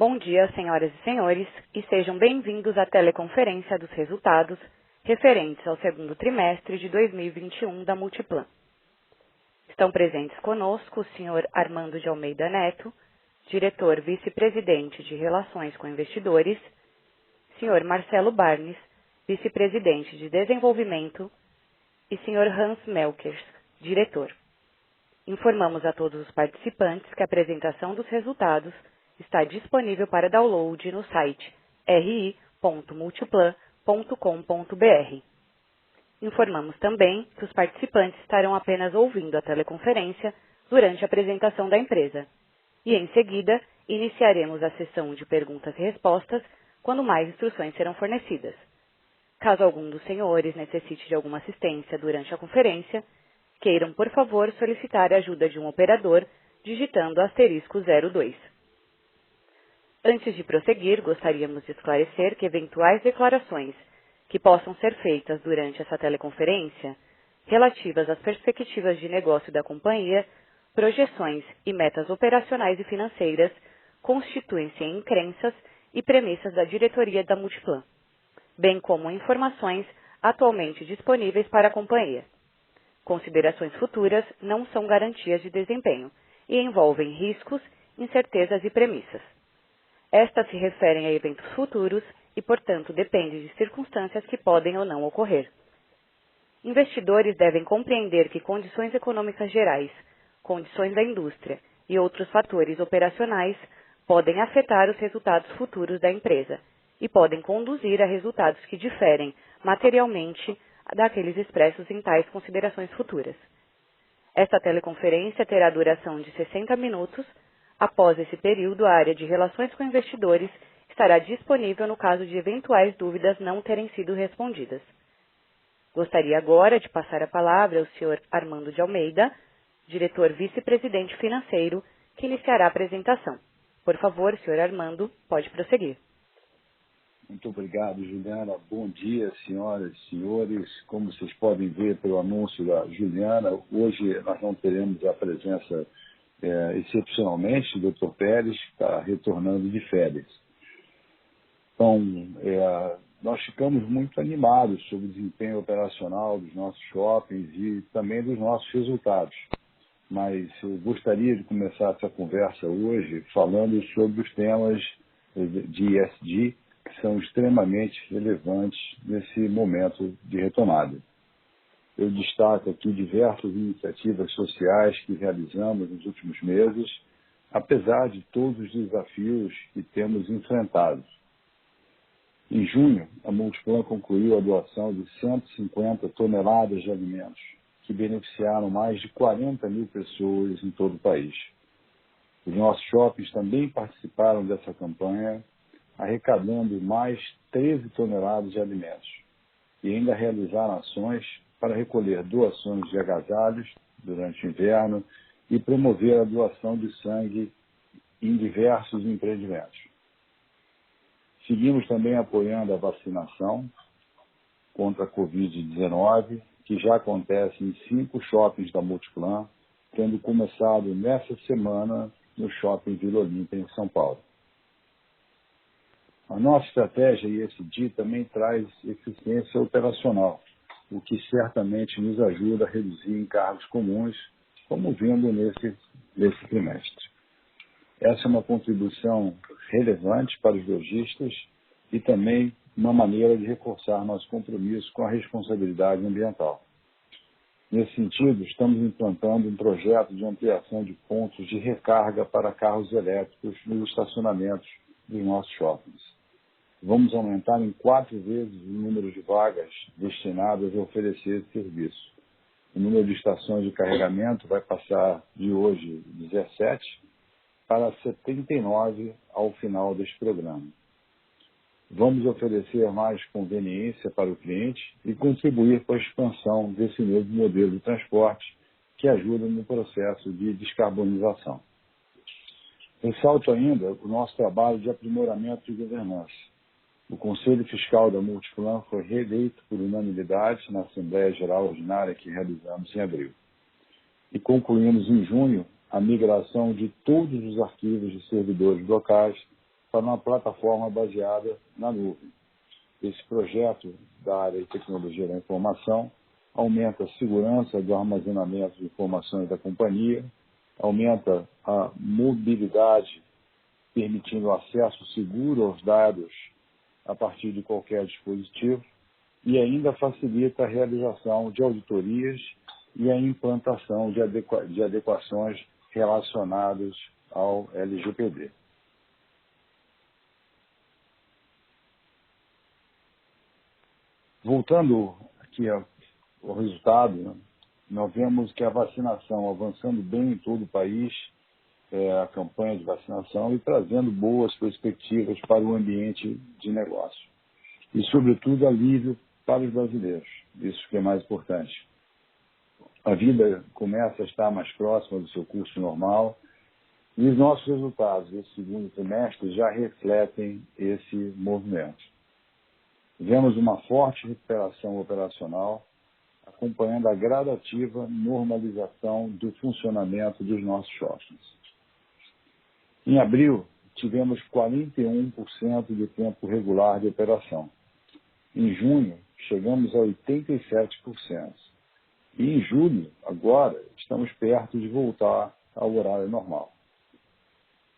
Bom dia, senhoras e senhores, e sejam bem-vindos à teleconferência dos resultados referentes ao segundo trimestre de 2021 da Multiplan. Estão presentes conosco o senhor Armando de Almeida Neto, diretor vice-presidente de Relações com Investidores, senhor Marcelo Barnes, vice-presidente de Desenvolvimento, e senhor Hans Melkers, diretor. Informamos a todos os participantes que a apresentação dos resultados está disponível para download no site ri.multiplan.com.br. Informamos também que os participantes estarão apenas ouvindo a teleconferência durante a apresentação da empresa. E, em seguida, iniciaremos a sessão de perguntas e respostas quando mais instruções serão fornecidas. Caso algum dos senhores necessite de alguma assistência durante a conferência, queiram, por favor, solicitar a ajuda de um operador digitando *02. Antes de prosseguir, gostaríamos de esclarecer que eventuais declarações que possam ser feitas durante essa teleconferência, relativas às perspectivas de negócio da companhia, projeções e metas operacionais e financeiras, constituem-se em crenças e premissas da diretoria da Multiplan, bem como informações atualmente disponíveis para a companhia. Considerações futuras não são garantias de desempenho e envolvem riscos, incertezas e premissas. Estas se referem a eventos futuros e, portanto, dependem de circunstâncias que podem ou não ocorrer. Investidores devem compreender que condições econômicas gerais, condições da indústria e outros fatores operacionais podem afetar os resultados futuros da empresa e podem conduzir a resultados que diferem materialmente daqueles expressos em tais considerações futuras. Esta teleconferência terá duração de 60 minutos. Após esse período, a área de relações com investidores estará disponível no caso de eventuais dúvidas não terem sido respondidas. Gostaria agora de passar a palavra ao senhor Armando de Almeida, diretor vice-presidente financeiro, que iniciará a apresentação. Por favor, senhor Armando, pode prosseguir. Muito obrigado, Juliana. Bom dia, senhoras e senhores. Como vocês podem ver pelo anúncio da Juliana, hoje nós não teremos a presença excepcionalmente do Dr. Pérez, que está retornando de férias. Então, nós ficamos muito animados sobre o desempenho operacional dos nossos shoppings e também dos nossos resultados. Mas eu gostaria de começar essa conversa hoje falando sobre os temas de ESG, que são extremamente relevantes nesse momento de retomada. Eu destaco aqui diversas iniciativas sociais que realizamos nos últimos meses, apesar de todos os desafios que temos enfrentado. Em junho, a Multiplan concluiu a doação de 150 toneladas de alimentos, que beneficiaram mais de 40 mil pessoas em todo o país. Os nossos shoppings também participaram dessa campanha, arrecadando mais 13 toneladas de alimentos, e ainda realizaram ações para recolher doações de agasalhos durante o inverno e promover a doação de sangue em diversos empreendimentos. Seguimos também apoiando a vacinação contra a Covid-19, que já acontece em 5 shoppings da Multiplan, tendo começado nessa semana no Shopping Vila Olímpia, em São Paulo. A nossa estratégia ESG também traz eficiência operacional, o que certamente nos ajuda a reduzir encargos comuns, como vimos nesse trimestre. Essa é uma contribuição relevante para os lojistas e também uma maneira de reforçar nosso compromisso com a responsabilidade ambiental. Nesse sentido, estamos implantando um projeto de ampliação de pontos de recarga para carros elétricos nos estacionamentos dos nossos shoppings. Vamos aumentar em 4 vezes o número de vagas destinadas a oferecer esse serviço. O número de estações de carregamento vai passar de hoje 17 para 79 ao final deste programa. Vamos oferecer mais conveniência para o cliente e contribuir com a expansão desse novo modelo de transporte que ajuda no processo de descarbonização. Ressalto ainda o nosso trabalho de aprimoramento de governança. O Conselho Fiscal da Multiplan foi reeleito por unanimidade na Assembleia Geral Ordinária que realizamos em abril. E concluímos em junho a migração de todos os arquivos de servidores locais para uma plataforma baseada na nuvem. Esse projeto da área de tecnologia da informação aumenta a segurança do armazenamento de informações da companhia, aumenta a mobilidade, permitindo acesso seguro aos dados a partir de qualquer dispositivo, e ainda facilita a realização de auditorias e a implantação de adequações relacionadas ao LGPD. Voltando aqui ao resultado, né, nós vemos que a vacinação avançando bem em todo o país, a campanha de vacinação, e trazendo boas perspectivas para o ambiente de negócio. E, sobretudo, alívio para os brasileiros. Isso que é mais importante. A vida começa a estar mais próxima do seu curso normal e os nossos resultados desse segundo trimestre já refletem esse movimento. Vemos uma forte recuperação operacional, acompanhando a gradativa normalização do funcionamento dos nossos shoppings. Em abril, tivemos 41% de tempo regular de operação. Em junho, chegamos a 87%. E em julho, agora, estamos perto de voltar ao horário normal.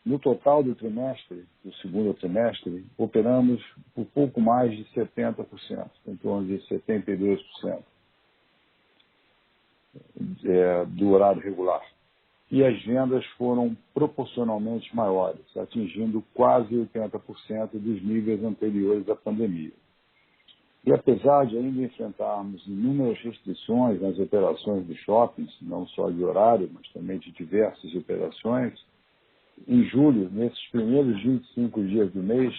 No total do trimestre, do segundo trimestre, operamos por pouco mais de 70%, em torno de 72% do horário regular. E as vendas foram proporcionalmente maiores, atingindo quase 80% dos níveis anteriores à pandemia. E apesar de ainda enfrentarmos inúmeras restrições nas operações dos shoppings, não só de horário, mas também de diversas operações, em julho, nesses primeiros 25 dias do mês,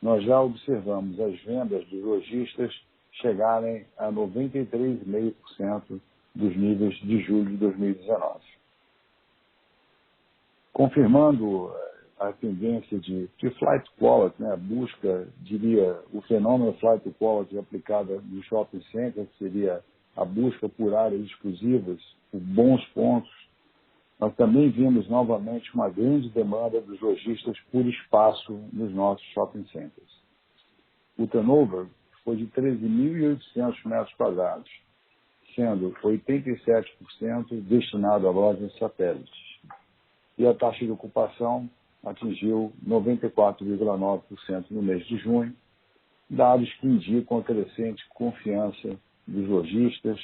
nós já observamos as vendas dos lojistas chegarem a 93,5% dos níveis de julho de 2019. Confirmando a tendência de flight quality, né, a busca, diria, o fenômeno flight quality aplicada no shopping center, que seria a busca por áreas exclusivas, por bons pontos, nós também vimos novamente uma grande demanda dos lojistas por espaço nos nossos shopping centers. O turnover foi de 13.800 metros quadrados, sendo 87% destinado a lojas satélites. E a taxa de ocupação atingiu 94,9% no mês de junho, dados que indicam a crescente confiança dos lojistas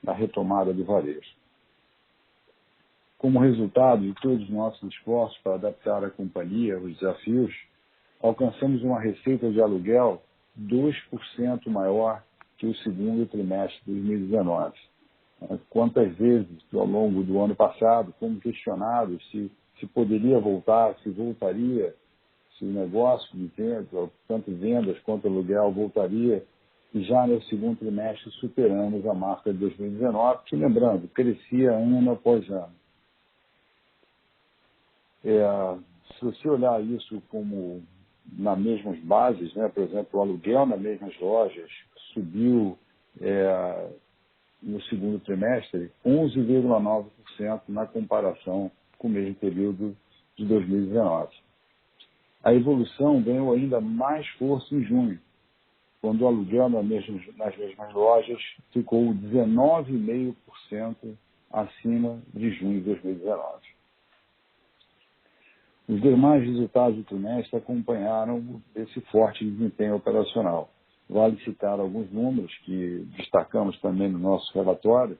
na retomada do varejo. Como resultado de todos os nossos esforços para adaptar a companhia aos desafios, alcançamos uma receita de aluguel 2% maior que o segundo trimestre de 2019. Quantas vezes, ao longo do ano passado, fomos questionados se poderia voltar, se voltaria, se o negócio de venda, tanto vendas quanto aluguel, voltaria, e já no segundo trimestre superamos a marca de 2019, que, lembrando, crescia ano após ano. Se você olhar isso como nas mesmas bases, né, por exemplo, o aluguel nas mesmas lojas subiu no segundo trimestre 11,9% na comparação com o mesmo período de 2019. A evolução ganhou ainda mais força em junho, quando o aluguel nas mesmas lojas ficou 19,5% acima de junho de 2019. Os demais resultados do trimestre acompanharam esse forte desempenho operacional. Vale citar alguns números que destacamos também no nosso relatório.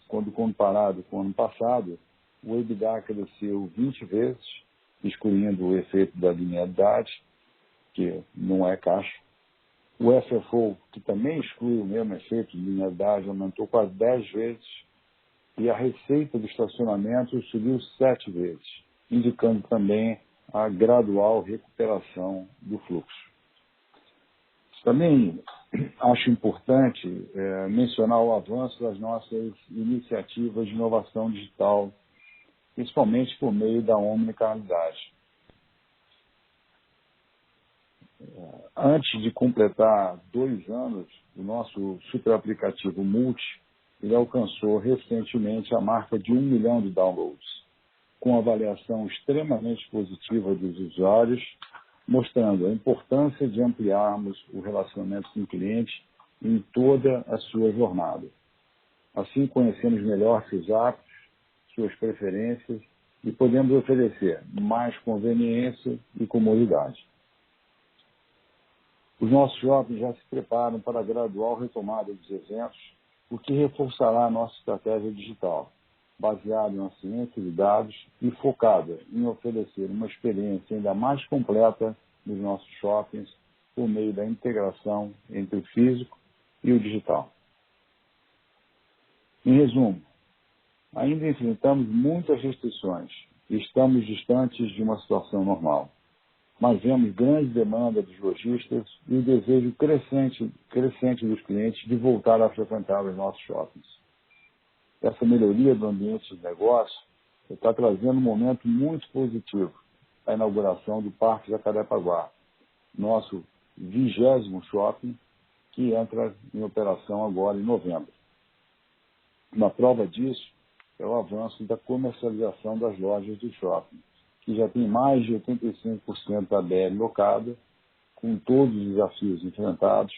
Quando comparado com o ano passado, o EBITDA cresceu 20 vezes, excluindo o efeito da linearidade, que não é caixa. O FFO, que também exclui o mesmo efeito de linearidade, aumentou quase 10 vezes. E a receita do estacionamento subiu 7 vezes, indicando também a gradual recuperação do fluxo. Também acho importante mencionar o avanço das nossas iniciativas de inovação digital, principalmente por meio da omnicanalidade. Antes de completar 2 anos, o nosso super aplicativo Multi, ele alcançou recentemente a marca de 1 milhão de downloads, com avaliação extremamente positiva dos usuários, mostrando a importância de ampliarmos o relacionamento com o cliente em toda a sua jornada. Assim, conhecemos melhor seus hábitos, suas preferências e podemos oferecer mais conveniência e comodidade. Os nossos shoppings já se preparam para a gradual retomada dos eventos, o que reforçará a nossa estratégia digital, baseada na ciência de dados e focada em oferecer uma experiência ainda mais completa nos nossos shoppings por meio da integração entre o físico e o digital. Em resumo, ainda enfrentamos muitas restrições e estamos distantes de uma situação normal, mas vemos grande demanda dos lojistas e o desejo crescente dos clientes de voltar a frequentar os nossos shoppings. Essa melhoria do ambiente de negócio está trazendo um momento muito positivo, a inauguração do Parque Jacarepaguá, nosso 20º shopping, que entra em operação agora em novembro. Uma prova disso é o avanço da comercialização das lojas do shopping, que já tem mais de 85% da BL locada, com todos os desafios enfrentados,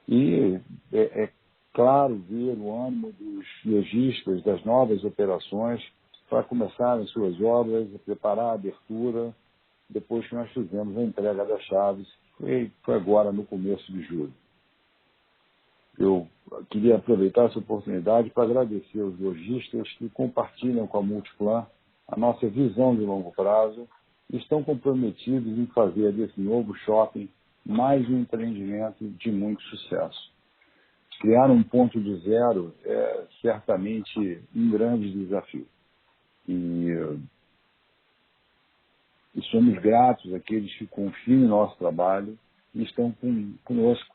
e é claro ver o ânimo dos lojistas das novas operações para começarem suas obras, preparar a abertura, depois que nós fizemos a entrega das chaves, foi agora no começo de julho. Eu queria aproveitar essa oportunidade para agradecer aos lojistas que compartilham com a Multiplan a nossa visão de longo prazo e estão comprometidos em fazer desse novo shopping mais um empreendimento de muito sucesso. Criar um ponto de zero é certamente um grande desafio. E somos gratos àqueles que confiam em nosso trabalho e estão conosco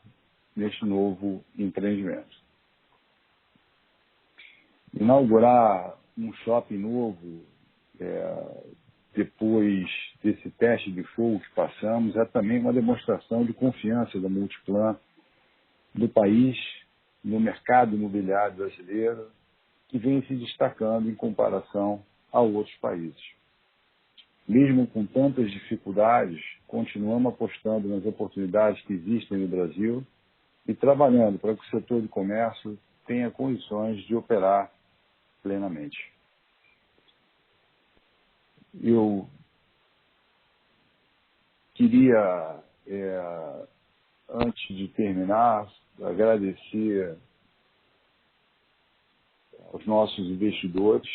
neste novo empreendimento. Inaugurar um shopping novo, depois desse teste de fogo que passamos, é também uma demonstração de confiança da Multiplan no país, no mercado imobiliário brasileiro, que vem se destacando em comparação a outros países. Mesmo com tantas dificuldades, continuamos apostando nas oportunidades que existem no Brasil e trabalhando para que o setor de comércio tenha condições de operar plenamente. Eu queria, antes de terminar, agradecer aos nossos investidores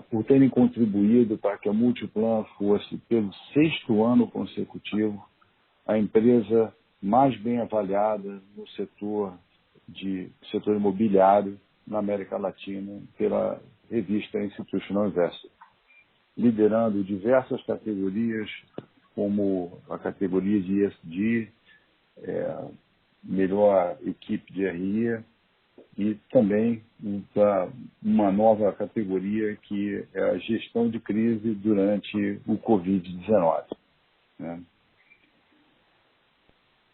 por terem contribuído para que a Multiplan fosse, pelo 6º ano consecutivo, a empresa mais bem avaliada no setor imobiliário na América Latina pela revista Institutional Investor, liderando diversas categorias, como a categoria de ESG, melhor equipe de RI, e também uma nova categoria que é a gestão de crise durante o Covid-19. Né?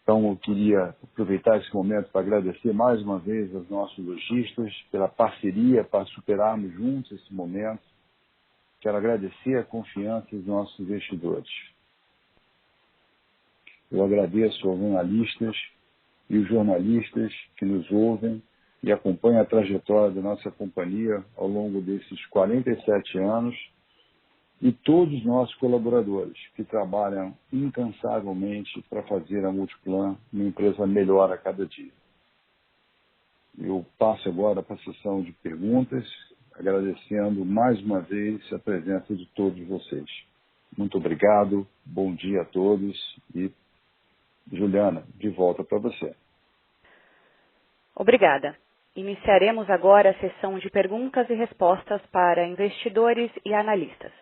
Então, eu queria aproveitar esse momento para agradecer mais uma vez aos nossos lojistas pela parceria para superarmos juntos esse momento. Quero agradecer a confiança dos nossos investidores. Eu agradeço aos analistas e os jornalistas que nos ouvem e acompanham a trajetória da nossa companhia ao longo desses 47 anos e todos os nossos colaboradores que trabalham incansavelmente para fazer a Multiplan uma empresa melhor a cada dia. Eu passo agora para a sessão de perguntas, agradecendo mais uma vez a presença de todos vocês. Muito obrigado, bom dia a todos e, Juliana, de volta para você. Obrigada. Iniciaremos agora a sessão de perguntas e respostas para investidores e analistas.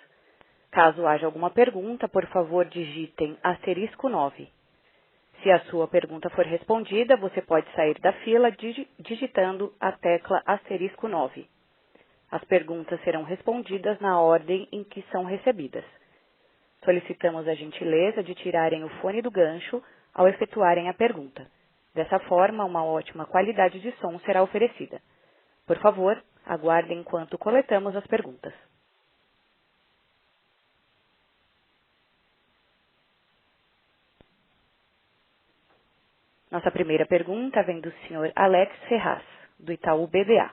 Caso haja alguma pergunta, por favor, digitem *9. Se a sua pergunta for respondida, você pode sair da fila digitando a tecla *9. As perguntas serão respondidas na ordem em que são recebidas. Solicitamos a gentileza de tirarem o fone do gancho ao efetuarem a pergunta. Dessa forma, uma ótima qualidade de som será oferecida. Por favor, aguardem enquanto coletamos as perguntas. Nossa primeira pergunta vem do senhor Alex Ferraz, do Itaú BBA.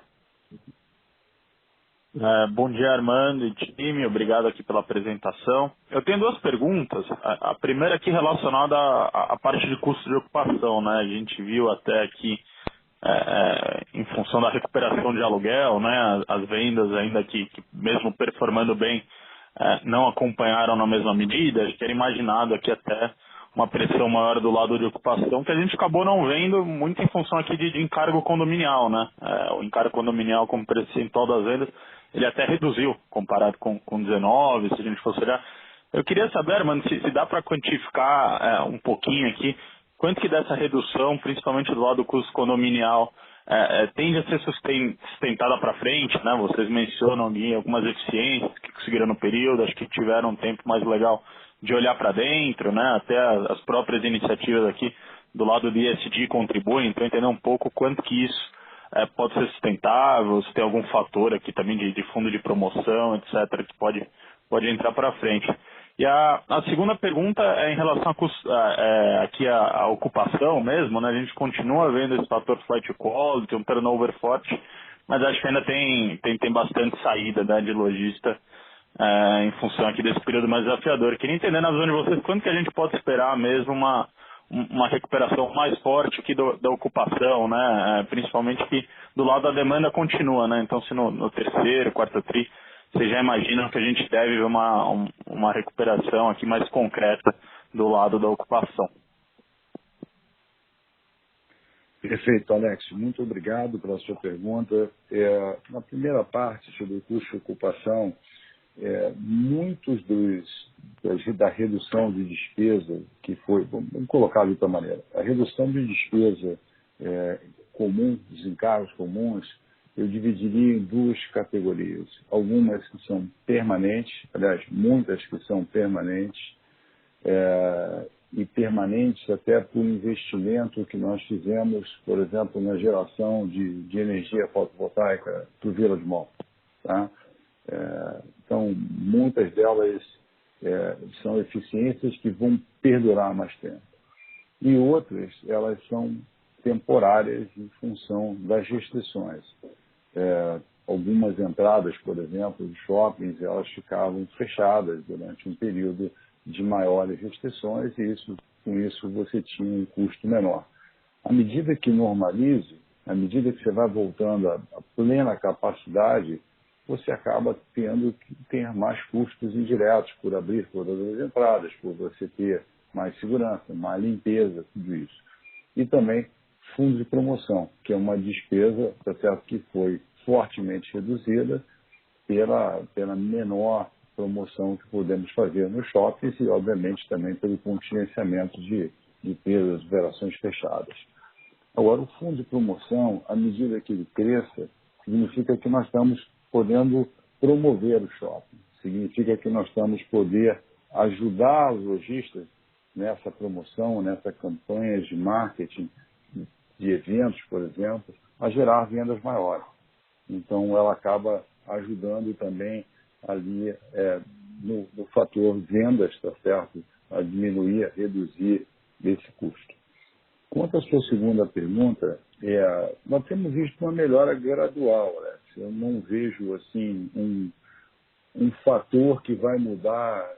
Bom dia, Armando e time. Obrigado aqui pela apresentação. Eu tenho duas perguntas. A primeira aqui relacionada à parte de custo de ocupação, né? A gente viu até aqui, em função da recuperação de aluguel, né? As vendas ainda que mesmo performando bem, não acompanharam na mesma medida. Acho que era imaginado aqui até uma pressão maior do lado de ocupação, que a gente acabou não vendo muito em função aqui de encargo condominial, né? O encargo condominial como percentual das vendas, ele até reduziu comparado com 19, se a gente fosse olhar. Eu queria saber, mano, se dá para quantificar um pouquinho aqui, quanto que dessa redução, principalmente do lado do custo condominial, tende a ser sustentada para frente, né? Vocês mencionam ali algumas eficiências que conseguiram no período, acho que tiveram um tempo mais legal de olhar para dentro, né? Até as próprias iniciativas aqui do lado do ESG contribuem, então entender um pouco quanto que isso pode ser sustentável, se tem algum fator aqui também de fundo de promoção, etc., que pode entrar para frente. E a segunda pergunta é em relação aqui à ocupação mesmo, né? A gente continua vendo esse fator flight to quality, um turnover forte, mas acho que ainda tem bastante saída, né, de lojista em função aqui desse período mais desafiador. Eu queria entender na visão de vocês quanto que a gente pode esperar mesmo uma recuperação mais forte aqui da ocupação, né? Principalmente que do lado da demanda continua, né? Então se no terceiro, quarto tri, vocês já imaginam que a gente deve ver uma recuperação aqui mais concreta do lado da ocupação. Perfeito, Alex. Muito obrigado pela sua pergunta. Na primeira parte sobre o custo de ocupação, muitos da redução de despesa que foi, vamos colocar de outra maneira, a redução de despesa comum, dos encargos comuns, eu dividiria em duas categorias. Algumas que são permanentes, aliás, muitas que são permanentes, e permanentes até por investimento que nós fizemos, por exemplo, na geração de energia fotovoltaica para o Village Mall. Tá? Então, muitas delas são eficiências que vão perdurar mais tempo. E outras, elas são temporárias em função das restrições. Algumas entradas, por exemplo, de shoppings, elas ficavam fechadas durante um período de maiores restrições e com isso você tinha um custo menor. À medida que normalize, à medida que você vai voltando à plena capacidade, você acaba tendo que ter mais custos indiretos por abrir todas as entradas, por você ter mais segurança, mais limpeza, tudo isso. E também fundo de promoção, que é uma despesa, tá certo, que foi fortemente reduzida pela menor promoção que podemos fazer nos shoppings e, obviamente, também pelo contingenciamento de ter as operações fechadas. Agora, o fundo de promoção, à medida que ele cresça, significa que nós estamos podendo promover o shopping. Significa que nós estamos poder ajudar os lojistas nessa promoção, nessa campanha de marketing, de eventos, por exemplo, a gerar vendas maiores. Então, ela acaba ajudando também ali no fator vendas, tá certo? A diminuir, a reduzir esse custo. Quanto à sua segunda pergunta, nós temos visto uma melhora gradual, Alex. Eu não vejo assim um fator que vai mudar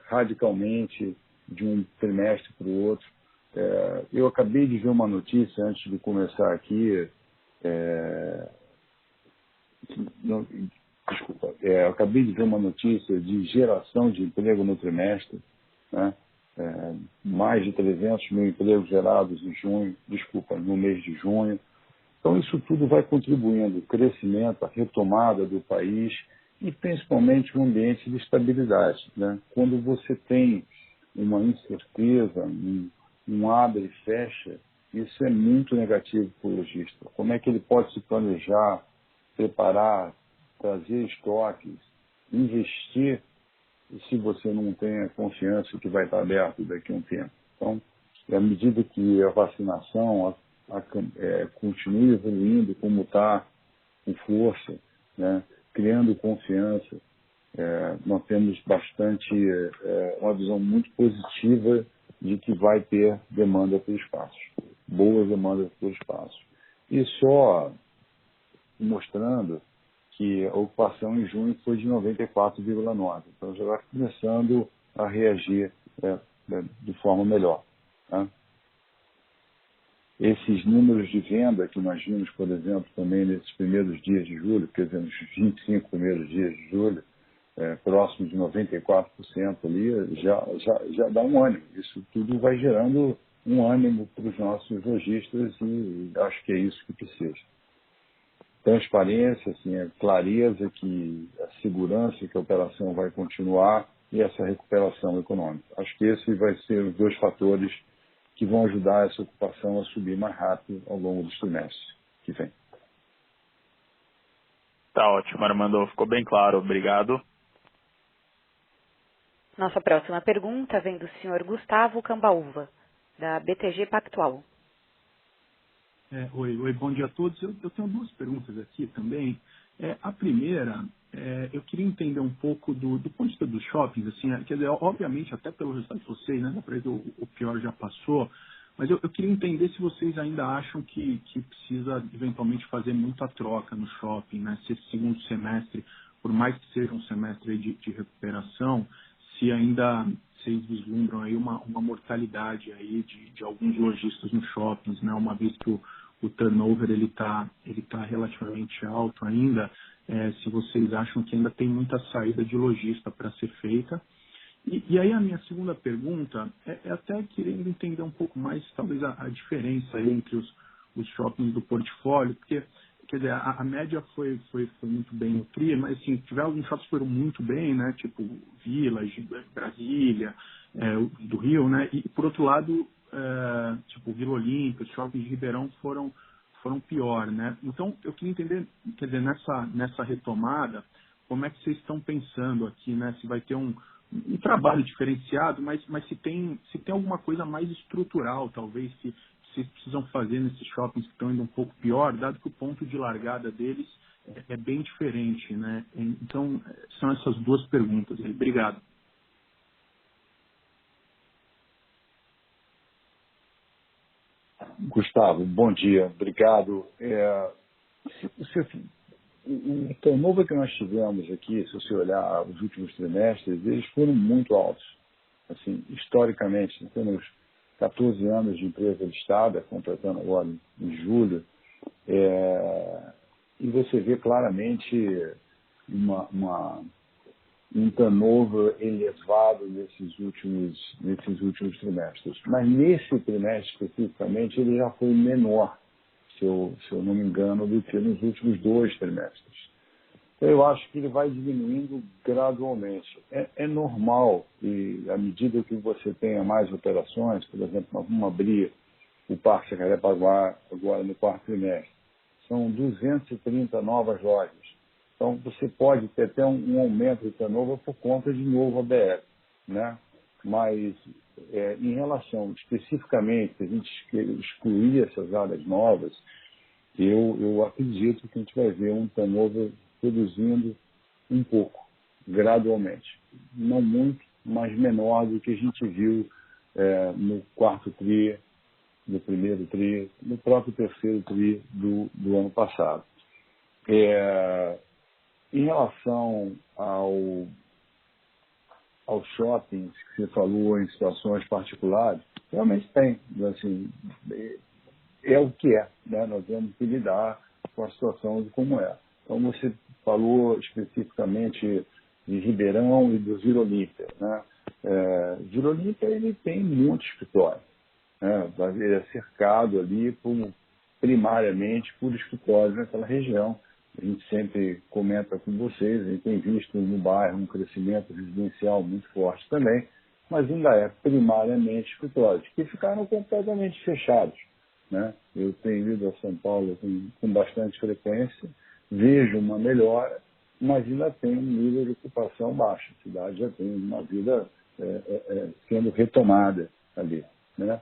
radicalmente de um trimestre para o outro. Eu acabei de ver uma notícia antes de começar aqui. Eu acabei de ver uma notícia de geração de emprego no trimestre, né? Mais de 300 mil empregos gerados no mês de junho. Então, isso tudo vai contribuindo, o crescimento, a retomada do país e, principalmente, um ambiente de estabilidade. Né? Quando você tem uma incerteza, um abre e fecha, isso é muito negativo para o lojista. Como é que ele pode se planejar, preparar, trazer estoques, investir, se você não tem a confiança que vai estar aberto daqui a um tempo? Então, à medida que a vacinação continue evoluindo como está, com força, né, criando confiança, nós temos uma visão muito positiva de que vai ter demanda para o espaço. boas demandas por espaço. E só mostrando que a ocupação em junho foi de 94,9%. Então já vai começando a reagir de forma melhor. Tá? Esses números de venda que nós vimos, por exemplo, também nesses primeiros dias de julho, quer dizer, nos 25 primeiros dias de julho, próximo de 94% ali, já dá um ânimo. Isso tudo vai gerando um ânimo para os nossos lojistas e acho que é isso que precisa. Transparência, assim, a clareza que a segurança que a operação vai continuar e essa recuperação econômica. Acho que esse vai ser os dois fatores que vão ajudar essa ocupação a subir mais rápido ao longo dos trimestres que vem. Tá ótimo, Armando. Ficou bem claro. Obrigado. Nossa próxima pergunta vem do senhor Gustavo Cambaúva, da BTG Pactual. Oi, bom dia a todos. Eu tenho duas perguntas aqui também. A primeira, eu queria entender um pouco do ponto de vista dos shoppings, assim, quer dizer, obviamente, até pelo resultado de vocês, né, dá para ver que o pior já passou, mas eu queria entender se vocês ainda acham que precisa eventualmente fazer muita troca no shopping, né, se esse segundo semestre, por mais que seja um semestre aí de recuperação, se ainda vocês vislumbram aí uma mortalidade aí de alguns lojistas nos shoppings, né, uma vez que o turnover ele tá relativamente alto ainda, se vocês acham que ainda tem muita saída de lojista para ser feita. E aí a minha segunda pergunta é até querendo entender um pouco mais, talvez, a diferença aí entre os shoppings do portfólio, porque, quer dizer, a média foi muito bem no TRI, mas assim, tiver alguns shoppings que foram muito bem, né, tipo Village, Brasília, do Rio, né, e por outro lado, tipo Vila Olímpia, os shoppings de Ribeirão foram pior, né? Então, eu queria entender, quer dizer, nessa retomada, como é que vocês estão pensando aqui, né? Se vai ter um trabalho diferenciado, mas se tem alguma coisa mais estrutural, talvez, que vocês precisam fazer nesses shoppings que estão indo um pouco pior, dado que o ponto de largada deles é bem diferente, né? Então, são essas duas perguntas aí. Obrigado. Gustavo, bom dia, obrigado. O turnover que nós tivemos aqui, se você olhar os últimos trimestres, eles foram muito altos. Assim, historicamente, temos 14 anos de empresa listada, completando agora em julho, e você vê claramente um turnover elevado nesses últimos trimestres. Mas nesse trimestre especificamente ele já foi menor, se eu não me engano, do que nos últimos 2 trimestres. Então eu acho que ele vai diminuindo gradualmente. É normal, e à medida que você tenha mais operações, por exemplo, nós vamos abrir o Parque Jacarepaguá agora no 4º trimestre. São 230 novas lojas. Então, você pode ter até um aumento de turnover por conta de novo ABS, né? Mas, em relação especificamente, se a gente excluir essas áreas novas, eu acredito que a gente vai ver um turnover reduzindo um pouco, gradualmente. Não muito, mas menor do que a gente viu no 4º TRI, no 1º TRI, no próprio 3º TRI do ano passado. Em relação aos shoppings que você falou em situações particulares, realmente tem. Assim, é o que é, né? Nós temos que lidar com a situação de como é. Então, você falou especificamente de Ribeirão e do Vila Olímpia, né? Vila Olímpia, ele tem muito escritório, né? Ele é cercado ali primariamente por escritórios naquela região. A gente sempre comenta com vocês, a gente tem visto no bairro um crescimento residencial muito forte também, mas ainda é primariamente escritórios, que ficaram completamente fechados, né? Eu tenho ido a São Paulo com bastante frequência, vejo uma melhora, mas ainda tem um nível de ocupação baixo. A cidade já tem uma vida sendo retomada ali, né?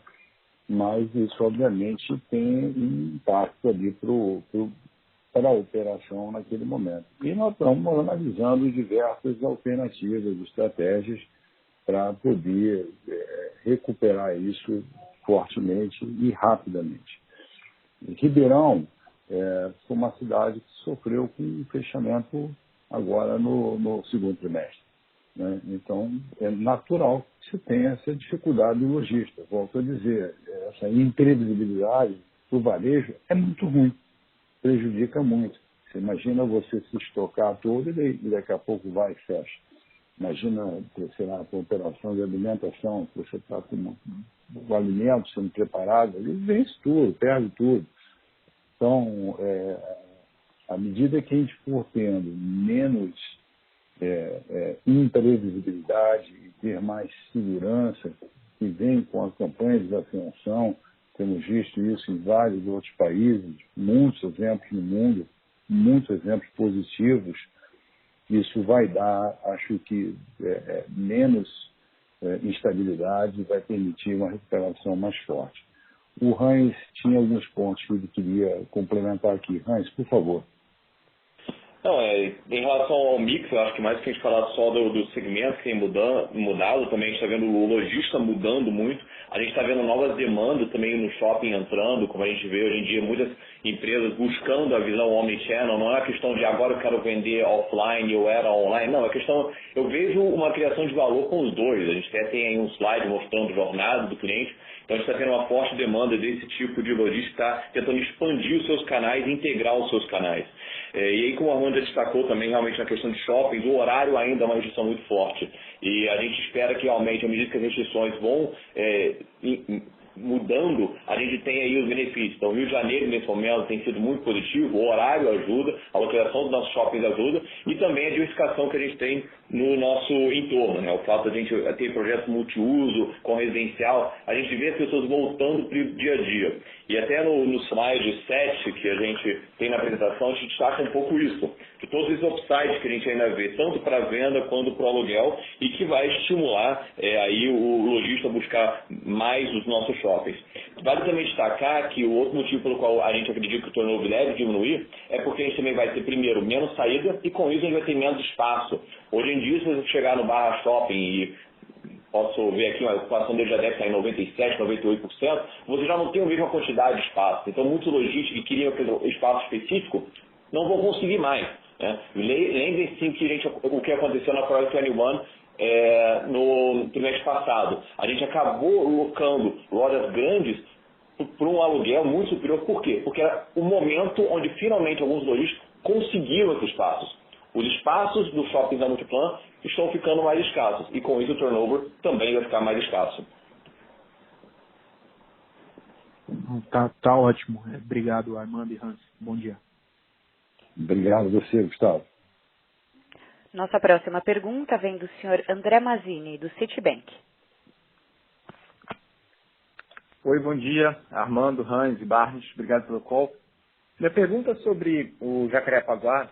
Mas isso, obviamente, tem um impacto ali para a operação naquele momento. E nós estamos analisando diversas alternativas, estratégias para poder recuperar isso fortemente e rapidamente. Ribeirão foi uma cidade que sofreu com um fechamento agora no segundo trimestre, né? Então, é natural que você tenha essa dificuldade de logística. Volto a dizer, essa imprevisibilidade do varejo é muito ruim, prejudica muito. Você imagina você se estocar todo e daqui a pouco vai e fecha. Imagina, sei lá, a operação de alimentação, que você está com o alimento sendo preparado, ele vence tudo, perde tudo. Então, à medida que a gente for tendo menos imprevisibilidade e ter mais segurança, que vem com as campanhas de vacinação, temos visto isso em vários outros países, muitos exemplos no mundo, muitos exemplos positivos, isso vai dar, acho que, menos instabilidade e vai permitir uma recuperação mais forte. O Hans tinha alguns pontos que ele queria complementar aqui. Hans, por favor. Não, em relação ao mix, eu acho que mais que a gente falar só do segmento que tem mudado, também a gente está vendo o lojista mudando muito, a gente está vendo novas demandas também no shopping entrando, como a gente vê hoje em dia, muitas empresas buscando a visão omnichannel, não é a questão de agora eu quero vender offline ou era online, não, é questão, eu vejo uma criação de valor com os dois, a gente até tem aí um slide mostrando a jornada do cliente, então a gente está tendo uma forte demanda desse tipo de logística, está tentando expandir os seus canais, integrar os seus canais. E aí, como a Armando já destacou também, realmente na questão de shoppings, o horário ainda é uma restrição muito forte. E a gente espera que realmente, à medida que as restrições vão mudando, a gente tem aí os benefícios. Então, Rio de Janeiro, nesse momento, tem sido muito positivo, o horário ajuda, a localização dos nossos shoppings ajuda, e também a diversificação que a gente tem no nosso entorno, né? O fato de a gente ter projetos multiuso, com residencial, a gente vê as pessoas voltando para o dia a dia. E até no slide 7 que a gente tem na apresentação, a gente destaca um pouco isso, que todos os upsides que a gente ainda vê, tanto para a venda quanto para o aluguel, e que vai estimular aí o lojista a buscar mais os nossos shoppings. Vale também destacar que o outro motivo pelo qual a gente acredita que o turnover deve diminuir é porque a gente também vai ter, primeiro, menos saída e com isso a gente vai ter menos espaço. Hoje em dia, se você chegar no Barra Shopping e posso ver aqui, a ocupação dele já deve estar em 97%, 98%, você já não tem a mesma quantidade de espaço. Então, muitos lojistas que queriam aquele espaço específico não vão conseguir mais, né? Lembrem-se que o que aconteceu na Forever 21 no trimestre passado. A gente acabou locando lojas grandes por um aluguel muito superior. Por quê? Porque era o momento onde finalmente alguns lojistas conseguiram esses espaços. Os espaços dos shoppings da Multiplan estão ficando mais escassos e com isso o turnover também vai ficar mais escasso. Tá ótimo. Obrigado, Armando e Hans. Bom dia. Obrigado a você, Gustavo. Nossa próxima pergunta vem do senhor André Mazzini, do Citibank. Oi, bom dia, Armando, Hans e Barnes, obrigado pelo call. Minha pergunta é sobre o Jacarepaguá.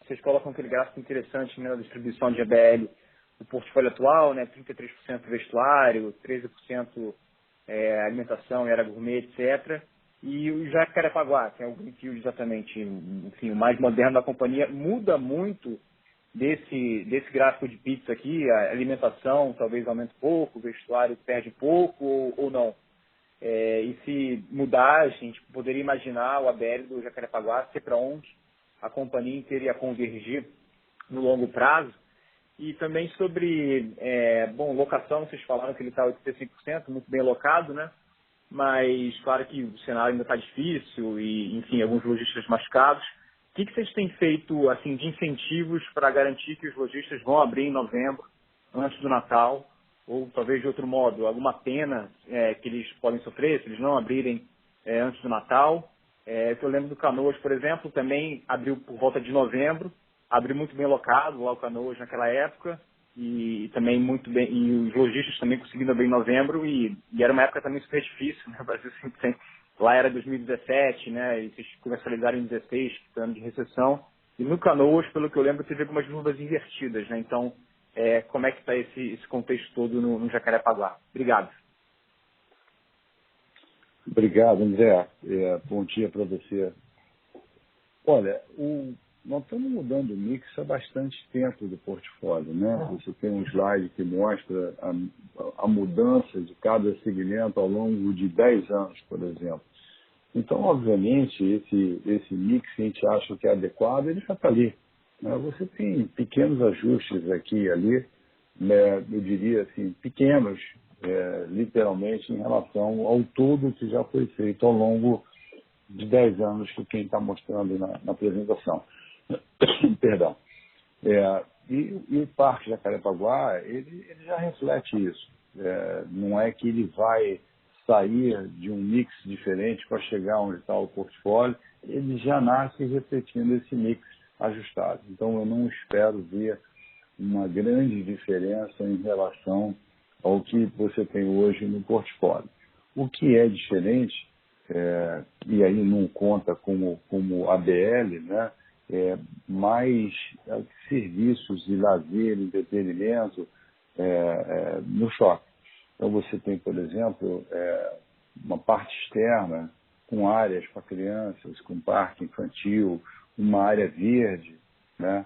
Vocês colocam aquele gráfico interessante, né, da distribuição de ABL do portfólio atual, né, 33% vestuário, 13% alimentação e área gourmet, etc. E o Jacarepaguá, que é o Greenfield exatamente, enfim, o mais moderno da companhia, muda muito desse gráfico de pizza aqui. A alimentação talvez aumente pouco, o vestuário perde pouco ou não. E se mudar, a gente poderia imaginar o ABL do Jacarepaguá ser para onde a companhia inteira ia convergir no longo prazo. E também sobre, locação, vocês falaram que ele está 85%, muito bem locado, né? Mas claro que o cenário ainda está difícil e, enfim, alguns lojistas machucados. O que vocês têm feito assim, de incentivos para garantir que os lojistas vão abrir em novembro, antes do Natal? Ou talvez de outro modo, alguma pena que eles podem sofrer se eles não abrirem antes do Natal? Eu lembro do Canoas, por exemplo, também abriu por volta de novembro, abriu muito bem locado lá o Canoas naquela época, e também muito bem, e os lojistas também conseguindo abrir em novembro, e era uma época também super difícil, né? O Brasil sempre tem, lá era 2017, né? E vocês comercializaram em 2016, ano de recessão, e no Canoas, pelo que eu lembro, teve algumas luvas invertidas, né? Então, como é que está esse contexto todo no Jacarepaguá? Obrigado. Obrigado, André. Bom dia para você. Olha, nós estamos mudando o mix há bastante tempo do portfólio, né? Você tem um slide que mostra a mudança de cada segmento ao longo de 10 anos, por exemplo. Então, obviamente, esse mix que a gente acha que é adequado, ele já está ali, né? Você tem pequenos ajustes aqui e ali, né? Eu diria assim, pequenos, literalmente, em relação ao todo que já foi feito ao longo de 10 anos que quem está mostrando na apresentação. Perdão. E o Parque Jacarepaguá, ele já reflete isso. Não é que ele vai sair de um mix diferente para chegar onde está o portfólio, ele já nasce refletindo esse mix ajustado. Então, eu não espero ver uma grande diferença em relação ao que você tem hoje no portfólio. O que é diferente, e aí não conta como ABL, né? Mais serviços de lazer, entretenimento no shopping. Então você tem, por exemplo, uma parte externa com áreas para crianças, com parque infantil, uma área verde, né?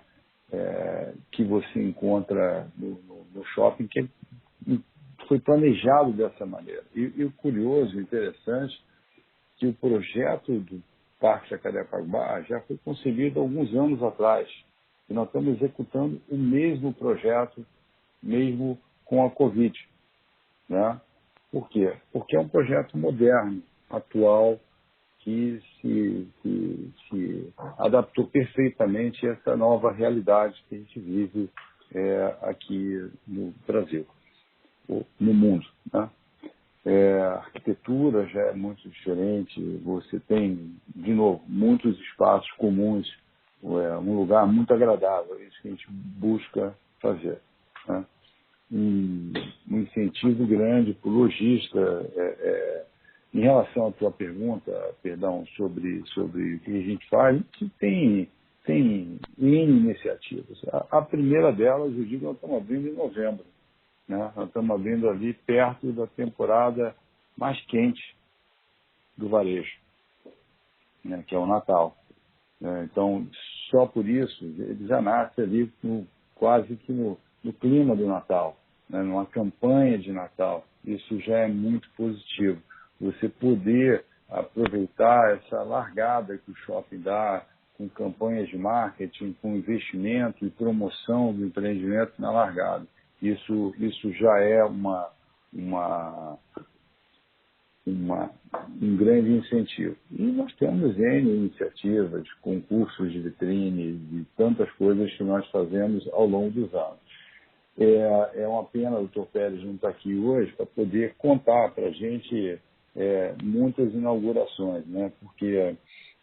Que você encontra no shopping, que foi planejado dessa maneira. E o curioso, interessante, que o projeto do Parque Jacarepaguá já foi concebido há alguns anos atrás. E nós estamos executando o mesmo projeto, mesmo com a Covid. Né? Por quê? Porque é um projeto moderno, atual, que se adaptou perfeitamente a essa nova realidade que a gente vive aqui no Brasil, no mundo. Né? A arquitetura já é muito diferente, você tem, de novo, muitos espaços comuns, um lugar muito agradável, é isso que a gente busca fazer. Né? Um incentivo grande para o lojista. Em relação à tua pergunta, perdão, sobre o que a gente faz, a gente tem N iniciativas. A primeira delas, eu digo, nós estamos abrindo em novembro. Né? Nós estamos abrindo ali perto da temporada mais quente do varejo, né? Que é o Natal. Então, só por isso, ele já nasce ali quase que no clima do Natal, né? Numa campanha de Natal. Isso já é muito positivo. Você poder aproveitar essa largada que o shopping dá, com campanhas de marketing, com investimento e promoção do empreendimento na largada. Isso já é um grande incentivo. E nós temos N iniciativas, concursos de vitrine, de tantas coisas que nós fazemos ao longo dos anos. É uma pena o Dr. Pérez não estar aqui hoje para poder contar para a gente muitas inaugurações, né? Porque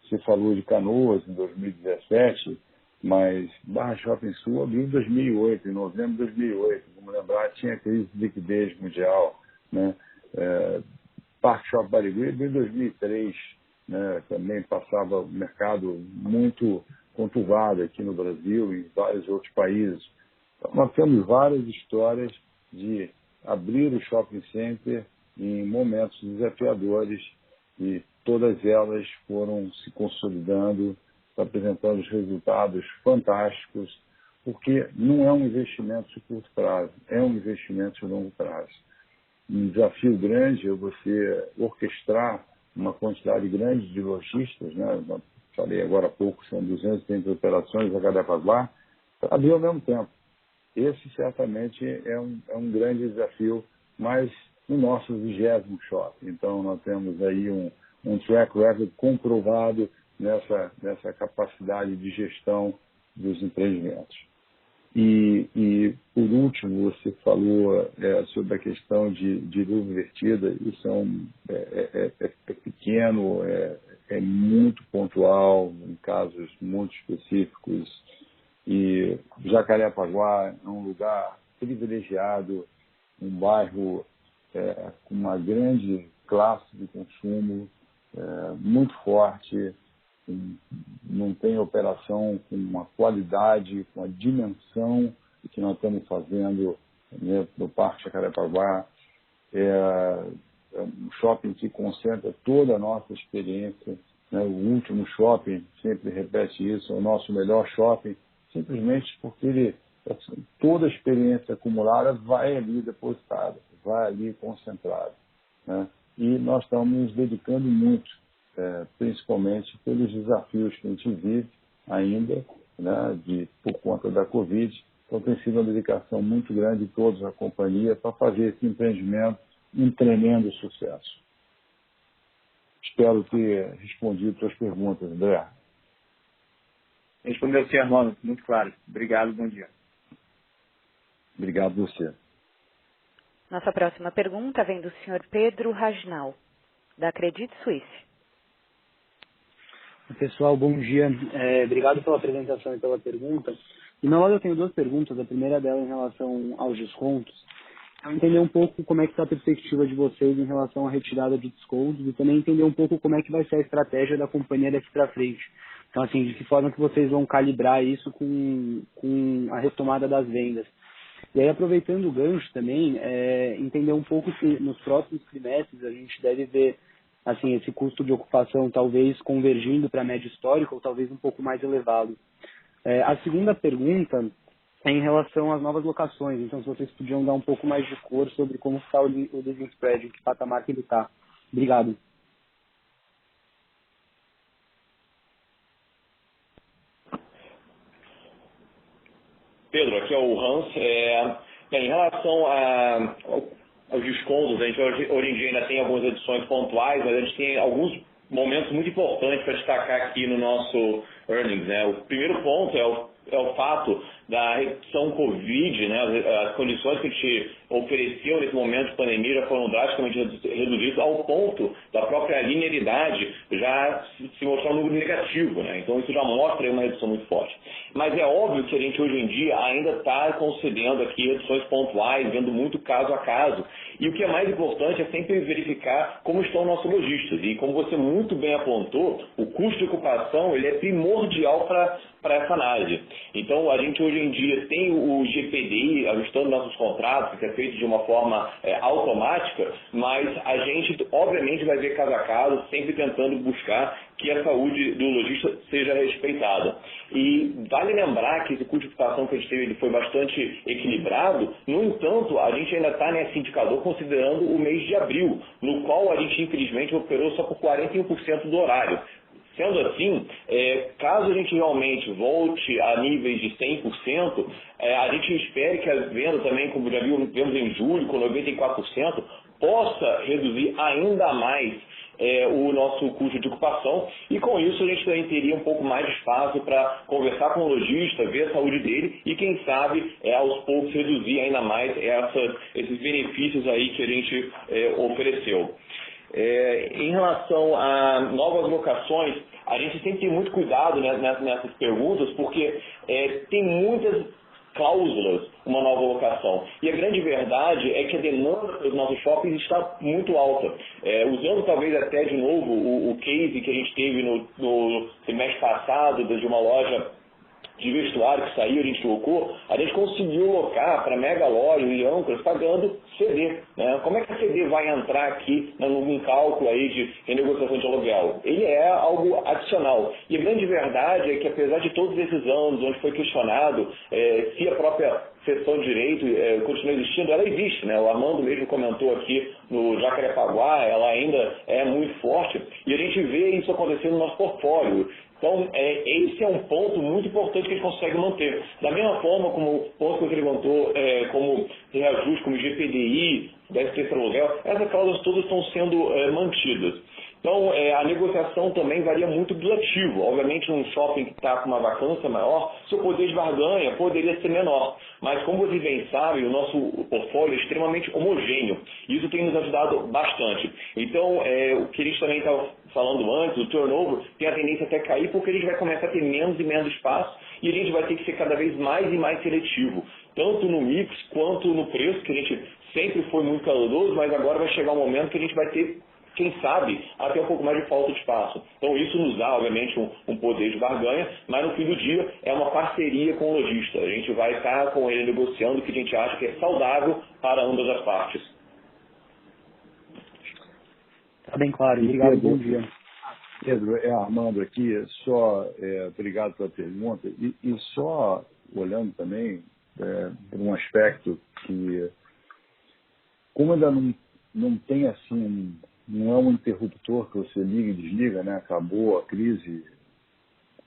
você falou de Canoas em 2017, mas Barra Shopping Sul abriu em 2008, em novembro de 2008. Como lembrar, tinha crise de liquidez mundial, né? Parque Shopping Barigui abriu em 2003, né? Também passava o mercado muito conturbado aqui no Brasil e em vários outros países. Então, nós temos várias histórias de abrir o shopping center em momentos desafiadores e todas elas foram se consolidando, apresentando resultados fantásticos, porque não é um investimento de curto prazo, é um investimento de longo prazo. Um desafio grande é você orquestrar uma quantidade grande de lojistas, né? Eu falei agora há pouco, são 230 operações a Jacarepaguá, para abrir ao mesmo tempo. Esse certamente é um grande desafio, mas no nosso 20º shopping. Então, nós temos aí um track record comprovado nessa capacidade de gestão dos empreendimentos. E por último, você falou sobre a questão de luz invertida. Isso é pequeno, é muito pontual, em casos muito específicos. E Jacarepaguá é um lugar privilegiado, um bairro com uma grande classe de consumo muito forte, não tem operação com uma qualidade, com a dimensão que nós estamos fazendo, né, no Parque Jacarepaguá. É um shopping que concentra toda a nossa experiência né? O último shopping, sempre repete isso, é o nosso melhor shopping, simplesmente porque toda a experiência acumulada vai ali depositada, vai ali concentrada, né? E nós estamos nos dedicando muito, principalmente pelos desafios que a gente vive ainda, né, por conta da Covid. Então tem sido uma dedicação muito grande de todos da companhia para fazer esse empreendimento um tremendo sucesso. Espero ter respondido suas perguntas, André. Respondeu sim, Armando. Muito claro. Obrigado, bom dia. Obrigado a você. Nossa próxima pergunta vem do Sr. Pedro Rajnal, da Credit Suisse. Pessoal, bom dia. Obrigado pela apresentação e pela pergunta. E na hora eu tenho duas perguntas. A primeira dela em relação aos descontos. Eu entender um pouco como é que está a perspectiva de vocês em relação à retirada de descontos e também entender um pouco como é que vai ser a estratégia da companhia daqui para frente. Então, assim, de que forma que vocês vão calibrar isso com a retomada das vendas. E aí, aproveitando o gancho também, entender um pouco se nos próximos trimestres a gente deve ver assim, esse custo de ocupação talvez convergindo para a média histórica ou talvez um pouco mais elevado. A segunda pergunta é em relação às novas locações. Então, se vocês podiam dar um pouco mais de cor sobre como está o leasing spread, em que patamar que ele está. Obrigado. Pedro, aqui é o Hans. Em relação aos descontos, a gente hoje em dia ainda tem algumas edições pontuais, mas a gente tem alguns momentos muito importantes para destacar aqui no nosso earnings, né? O primeiro ponto é o fato da redução Covid, né? As condições que a gente ofereceu nesse momento de pandemia já foram drasticamente reduzidas ao ponto da própria linearidade já se mostrar um número negativo, né? Então isso já mostra uma redução muito forte. Mas é óbvio que a gente hoje em dia ainda está concedendo aqui reduções pontuais, vendo muito caso a caso. E o que é mais importante é sempre verificar como estão nossos lojistas. E como você muito bem apontou, o custo de ocupação ele é primordial para essa análise. Então, a gente hoje em dia tem o GPDI ajustando nossos contratos, que é feito de uma forma automática, mas a gente, obviamente, vai ver caso a caso, sempre tentando buscar que a saúde do lojista seja respeitada. E vale lembrar que esse custo de ocupação que a gente teve ele foi bastante equilibrado, no entanto, a gente ainda está nesse indicador considerando o mês de abril, no qual a gente, infelizmente, operou só por 41% do horário. Sendo assim, caso a gente realmente volte a níveis de 100%, a gente espera que a venda também, como já vimos em julho, com 94%, possa reduzir ainda mais o nosso custo de ocupação e com isso a gente também teria um pouco mais de espaço para conversar com o lojista, ver a saúde dele e quem sabe aos poucos reduzir ainda mais esses benefícios aí que a gente ofereceu. Em relação a novas locações, a gente sempre tem muito cuidado nessas perguntas, porque tem muitas cláusulas uma nova locação. E a grande verdade é que a demanda dos nossos shoppings está muito alta. Usando talvez até de novo o case que a gente teve no semestre passado de uma loja de vestuário que saiu, a gente locou, a gente conseguiu locar para mega lojas e âncoras pagando CD. Né? Como é que a CD vai entrar aqui num cálculo aí de renegociação de aluguel? Ele é algo adicional. E a grande verdade é que apesar de todos esses anos onde foi questionado se a própria seção de direito continua existindo, ela existe. Né? O Armando mesmo comentou aqui no Jacarepaguá, ela ainda é muito forte e a gente vê isso acontecendo no nosso portfólio. Então, esse é um ponto muito importante que a gente consegue manter. Da mesma forma como o ponto que ele levantou, como reajuste, como GPDI, 13º aluguel, essas cláusulas todas estão sendo mantidas. Então, a negociação também varia muito do ativo. Obviamente, num shopping que está com uma vacância maior, seu poder de barganha poderia ser menor. Mas, como vocês bem sabem, o nosso portfólio é extremamente homogêneo. E isso tem nos ajudado bastante. Então, o que a gente também estava falando antes, o turnover, tem a tendência até cair, porque a gente vai começar a ter menos e menos espaço e a gente vai ter que ser cada vez mais e mais seletivo. Tanto no mix quanto no preço, que a gente sempre foi muito cauteloso, mas agora vai chegar um momento que a gente vai ter, quem sabe, até um pouco mais de falta de espaço. Então isso nos dá, obviamente, um poder de barganha, mas no fim do dia é uma parceria com o lojista. A gente vai estar com ele negociando o que a gente acha que é saudável para ambas as partes. Está bem claro. Obrigado, bom dia. Pedro, Armando aqui, obrigado pela pergunta, e só olhando também por um aspecto que, como ainda não tem assim, não é um interruptor que você liga e desliga, né? Acabou a crise,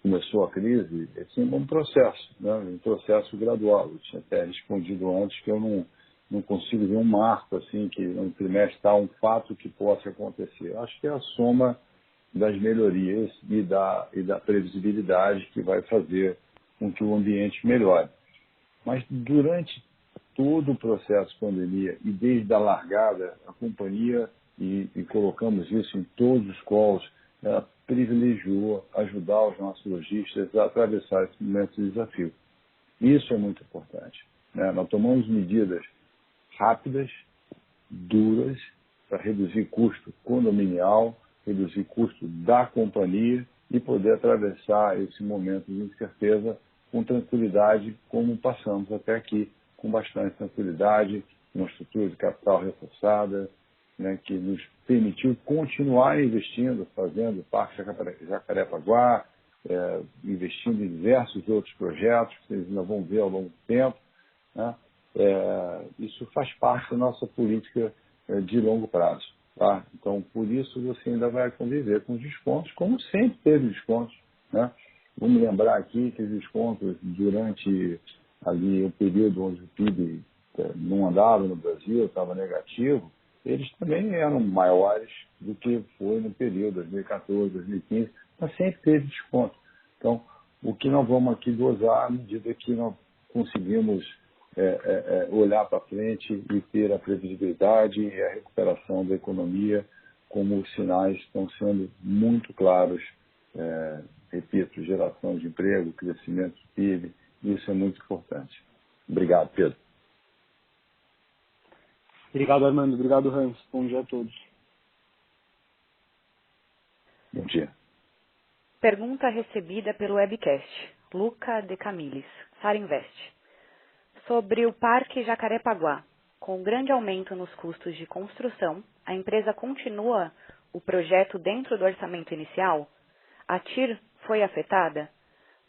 começou a crise, é sempre um processo, né? Um processo gradual. Eu tinha até respondido antes que eu não consigo ver um marco, assim, que no trimestre está um fato que possa acontecer. Acho que é a soma das melhorias e da previsibilidade que vai fazer com que o ambiente melhore. Mas durante todo o processo de pandemia e desde a largada, a companhia, e colocamos isso em todos os calls, ela privilegiou ajudar os nossos lojistas a atravessar esse momento de desafio. Isso é muito importante, né? Nós tomamos medidas rápidas, duras, para reduzir custo condominial, reduzir custo da companhia e poder atravessar esse momento de incerteza com tranquilidade, como passamos até aqui, com bastante tranquilidade, uma estrutura de capital reforçada, né, que nos permitiu continuar investindo, fazendo o Parque Jacarepaguá, investindo em diversos outros projetos, que vocês ainda vão ver ao longo do tempo, né? Isso faz parte da nossa política de longo prazo. Tá? Então, por isso, você ainda vai conviver com os descontos, como sempre teve descontos. Né? Vamos lembrar aqui que os descontos durante ali o período onde o PIB não andava no Brasil, estava negativo, eles também eram maiores do que foi no período 2014, 2015, mas sempre teve desconto. Então, o que nós vamos aqui dosar à medida que nós conseguimos olhar para frente e ter a previsibilidade e a recuperação da economia, como os sinais estão sendo muito claros. Repito, geração de emprego, crescimento do PIB, isso é muito importante. Obrigado, Pedro. Obrigado, Armando. Obrigado, Hans. Bom dia a todos. Bom dia. Pergunta recebida pelo webcast. Luca de Camilles, Sarinvest. Sobre o Parque Jacarepaguá. Com grande aumento nos custos de construção, a empresa continua o projeto dentro do orçamento inicial? A TIR foi afetada?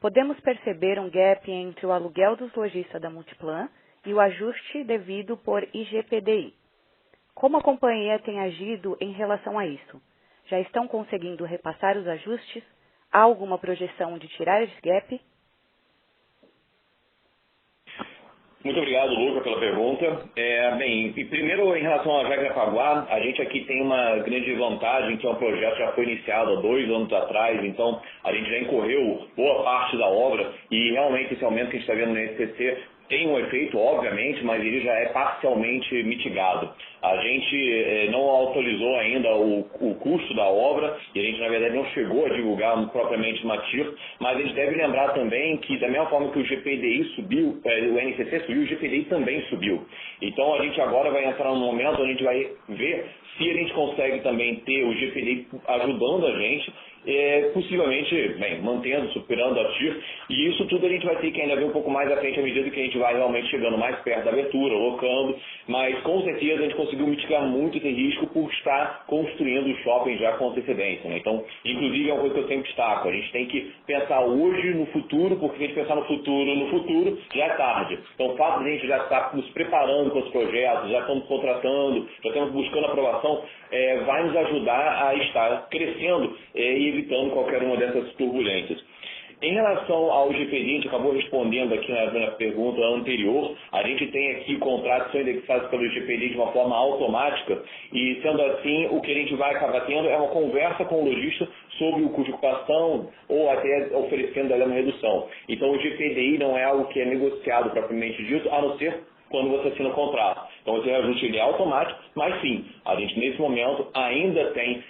Podemos perceber um gap entre o aluguel dos lojistas da Multiplan e o ajuste devido por IGPDI. Como a companhia tem agido em relação a isso? Já estão conseguindo repassar os ajustes? Há alguma projeção de tirar esse gap? Muito obrigado, Luca, pela pergunta. Bem, primeiro, em relação ao Jacarepaguá, a gente aqui tem uma grande vantagem, que é um projeto que já foi iniciado há 2 anos atrás, então a gente já incorreu boa parte da obra e realmente esse aumento que a gente está vendo no SCC tem um efeito, obviamente, mas ele já é parcialmente mitigado. A gente não autorizou ainda o custo da obra e a gente, na verdade, não chegou a divulgar propriamente uma TIR, mas a gente deve lembrar também que, da mesma forma que o GPDI subiu, o NCC subiu, o GPDI também subiu. Então, a gente agora vai entrar num momento onde a gente vai ver se a gente consegue também ter o GPDI ajudando a gente, possivelmente, mantendo, superando a TIR, e isso tudo a gente vai ter que ainda ver um pouco mais à frente à medida que a gente vai realmente chegando mais perto da abertura, locando, mas com certeza a gente conseguiu mitigar muito esse risco por estar construindo o shopping já com antecedência, né? Então, inclusive é uma coisa que eu sempre destaco, a gente tem que pensar hoje no futuro, porque se a gente pensar no futuro já é tarde. Então, o fato de a gente já estar nos preparando com os projetos, já estamos contratando, já estamos buscando aprovação, vai nos ajudar a estar crescendo e evitando qualquer uma dessas turbulências. Em relação ao GPDI, a gente acabou respondendo aqui na pergunta anterior, a gente tem aqui contratos que são indexados pelo GPDI de uma forma automática e, sendo assim, o que a gente vai acabar tendo é uma conversa com o lojista sobre o custo de ocupação ou até oferecendo uma redução. Então, o GPDI não é algo que é negociado propriamente dito, a não ser quando você assina o contrato. Então, esse reajuste ele é automático, mas sim, a gente nesse momento ainda tem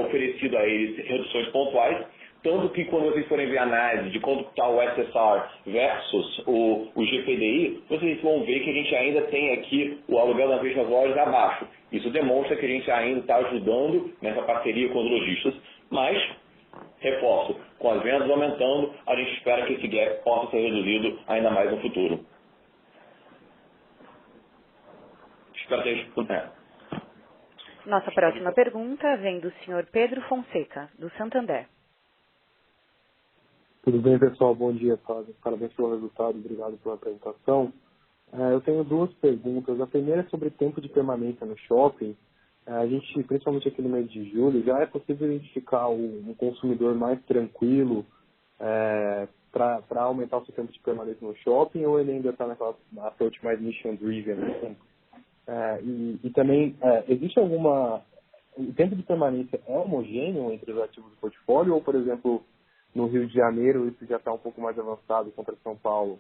oferecido a eles reduções pontuais, tanto que quando vocês forem ver a análise de quanto está o SSR versus o GPDI, vocês vão ver que a gente ainda tem aqui o aluguel das mesmas lojas abaixo. Isso demonstra que a gente ainda está ajudando nessa parceria com os lojistas, mas, reforço, com as vendas aumentando, a gente espera que esse gap possa ser reduzido ainda mais no futuro. Espero ter respondido. Nossa próxima pergunta vem do senhor Pedro Fonseca, do Santander. Tudo bem, pessoal? Bom dia, parabéns pelo resultado, obrigado pela apresentação. Eu tenho duas perguntas. A primeira é sobre tempo de permanência no shopping. A gente, principalmente aqui no mês de julho, já é possível identificar um consumidor mais tranquilo para aumentar o seu tempo de permanência no shopping, ou ele ainda está naquela approach mais mission-driven? Assim? E também, existe alguma... O tempo de permanência é homogêneo entre os ativos do portfólio, ou, por exemplo, no Rio de Janeiro isso já está um pouco mais avançado contra São Paulo?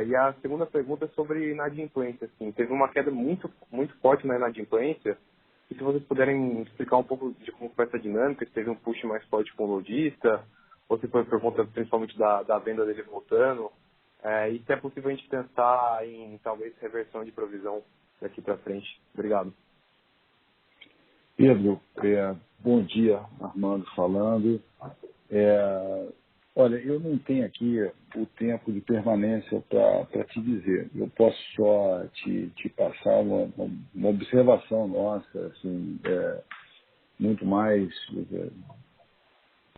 E a segunda pergunta é sobre inadimplência. Assim, teve uma queda muito forte na inadimplência, e se vocês puderem explicar um pouco de como foi essa dinâmica, se teve um push mais forte com o lojista, ou se foi por conta principalmente da venda dele voltando, e se é possível a gente pensar em talvez reversão de provisão daqui para frente. Obrigado. Pedro, bom dia, Armando falando. Olha, eu não tenho aqui o tempo de permanência para te dizer. Eu posso só te passar uma observação nossa, assim, muito mais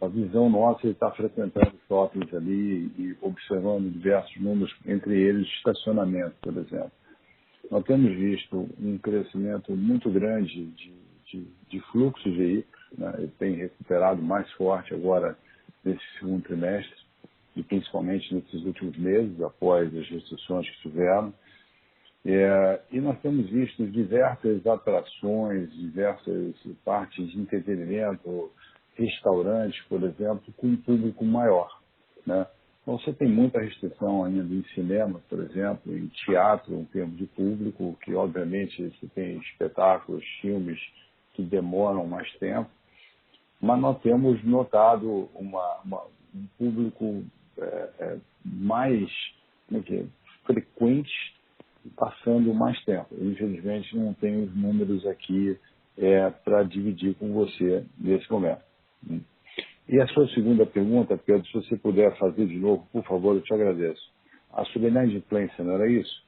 a visão nossa de estar frequentando shoppings ali e observando diversos números, entre eles estacionamento, por exemplo. Nós temos visto um crescimento muito grande de fluxo de veículos, né? Ele tem recuperado mais forte agora nesse segundo trimestre, e principalmente nesses últimos meses, após as restrições que tiveram. E nós temos visto diversas atrações, diversas partes de entretenimento, restaurantes, por exemplo, com um público maior, né? Então, você tem muita restrição ainda em cinema, por exemplo, em teatro, em termos de público, que obviamente você tem espetáculos, filmes que demoram mais tempo, mas nós temos notado um público mais frequente, passando mais tempo. Eu, infelizmente, não tenho os números aqui para dividir com você nesse momento. E a sua segunda pergunta, Pedro, se você puder fazer de novo, por favor, eu te agradeço. A sobre inadimplência, não era isso?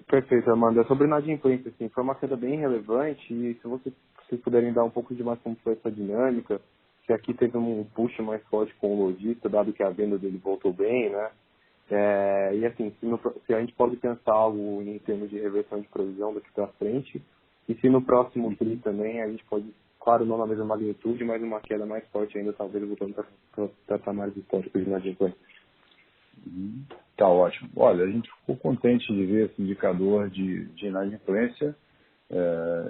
Perfeito, Amanda. Sobre inadimplência, assim, foi uma queda bem relevante, e se vocês puderem dar um pouco de mais como foi essa dinâmica, que aqui teve um push mais forte com o lojista, dado que a venda dele voltou bem, né? E assim, se a gente pode pensar algo em termos de reversão de provisão daqui para frente, e se no próximo TRI também a gente pode, claro, não na mesma magnitude, mas uma queda mais forte ainda, talvez voltando para patamares históricos de inadimplência. Tá ótimo. Olha, a gente ficou contente de ver esse indicador de inadimplência.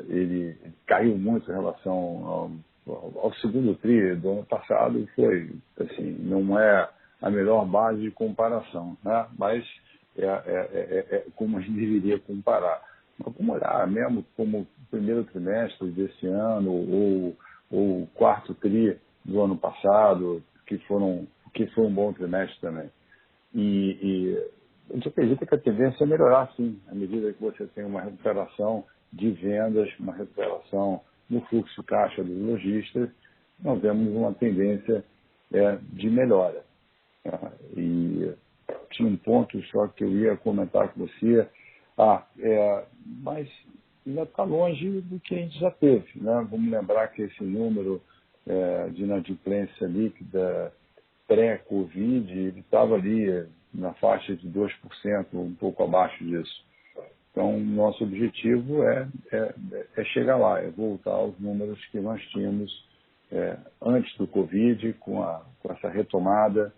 Ele caiu muito em relação ao segundo TRI do ano passado. Foi, assim, não é a melhor base de comparação, né? Mas é como a gente deveria comparar. Mas como olhar mesmo como o primeiro trimestre desse ano ou o quarto TRI do ano passado, que foi um bom trimestre também. E a gente acredita que a tendência é melhorar, sim, à medida que você tem uma recuperação de vendas, uma recuperação no fluxo de caixa dos lojistas, nós vemos uma tendência de melhora. E tinha um ponto só que eu ia comentar com você, mas ainda está longe do que a gente já teve, né? Vamos lembrar que esse número de inadimplência líquida pré-Covid, ele estava ali na faixa de 2%, um pouco abaixo disso. Então, nosso objetivo é chegar lá, é voltar aos números que nós tínhamos antes do Covid, com essa retomada.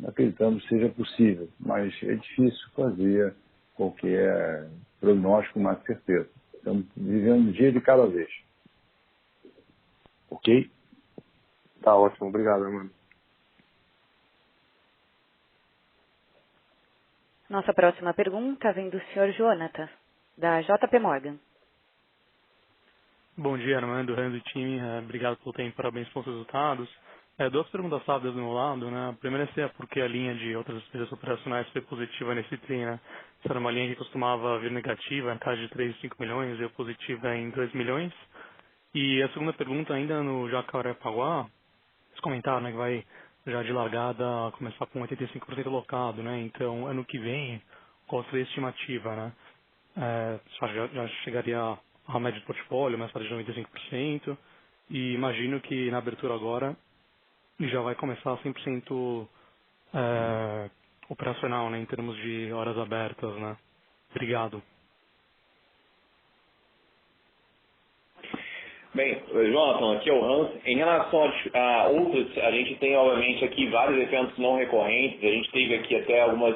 Acreditamos que seja possível, mas é difícil fazer qualquer prognóstico com mais certeza. Estamos vivendo um dia de cada vez. Ok? Tá ótimo, obrigado, Armando. Nossa próxima pergunta vem do Sr. Jonathan, da JP Morgan. Bom dia, Armando, Hans e time. Obrigado pelo tempo, parabéns pelos resultados. Duas perguntas rápidas do meu lado, né? A primeira é porque a linha de outras despesas operacionais foi positiva nesse TRI, né? Essa era uma linha que costumava vir negativa, em casa de 3,5 milhões, e positiva em 2 milhões. E a segunda pergunta, ainda no Jacarepaguá, vocês comentaram, né, que vai já de largada começar com 85% locado, né? Então, ano que vem, qual seria a estimativa, né? Já chegaria a média de portfólio, mais tarde de 95%, e imagino que na abertura agora já vai começar 100% operacional, né, em termos de horas abertas, né? Obrigado. Bem, Jonathan, aqui é o Hans. Em relação a outros, a gente tem, obviamente, aqui vários eventos não recorrentes. A gente teve aqui até algumas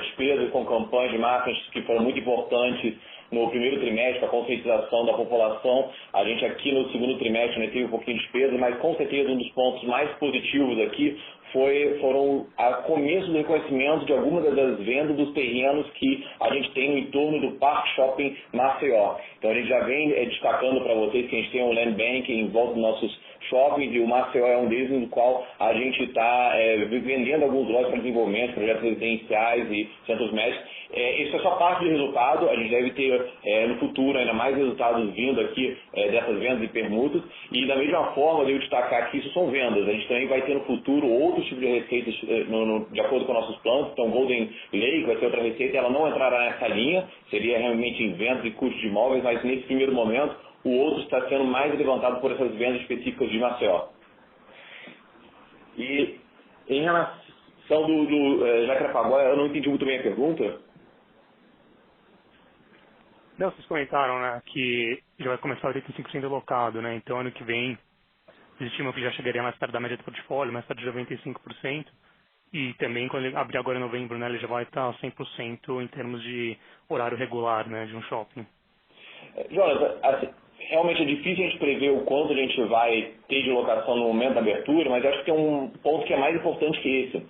despesas com campanhas de marketing que foram muito importantes no primeiro trimestre, a conscientização da população. A gente aqui no segundo trimestre, né, teve um pouquinho de despesa, mas com certeza um dos pontos mais positivos aqui foram o começo do reconhecimento de algumas das vendas dos terrenos que a gente tem no entorno do Parque Shopping Maceió. Então a gente já vem destacando para vocês que a gente tem um land bank em volta dos nossos shoppings, e o Maceió é um deles, no qual a gente está vendendo alguns lotes para desenvolvimento, projetos residenciais e centros médicos. Isso é só parte do resultado. A gente deve ter no futuro ainda mais resultados vindo aqui dessas vendas e permutas. E da mesma forma, eu devo destacar que isso são vendas. A gente também vai ter no futuro outros tipos de receitas de acordo com nossos planos. Então, Golden Lake vai ser outra receita, ela não entrará nessa linha, seria realmente em vendas e custos de imóveis, mas nesse primeiro momento o outro está sendo mais levantado por essas vendas específicas de Maceió. E em relação do Jacarepaguá, eu não entendi muito bem a pergunta. Não, vocês comentaram, né, que já vai começar 85% alocado, né? Então, ano que vem, eles estimam que já chegaria mais perto da média do portfólio, mais perto de 95%. E também, quando ele abrir agora em novembro, né, ele já vai estar 100% em termos de horário regular, né, de um shopping. Jonathan, assim, realmente é difícil a gente prever o quanto a gente vai ter de locação no momento da abertura, mas acho que tem um ponto que é mais importante que esse.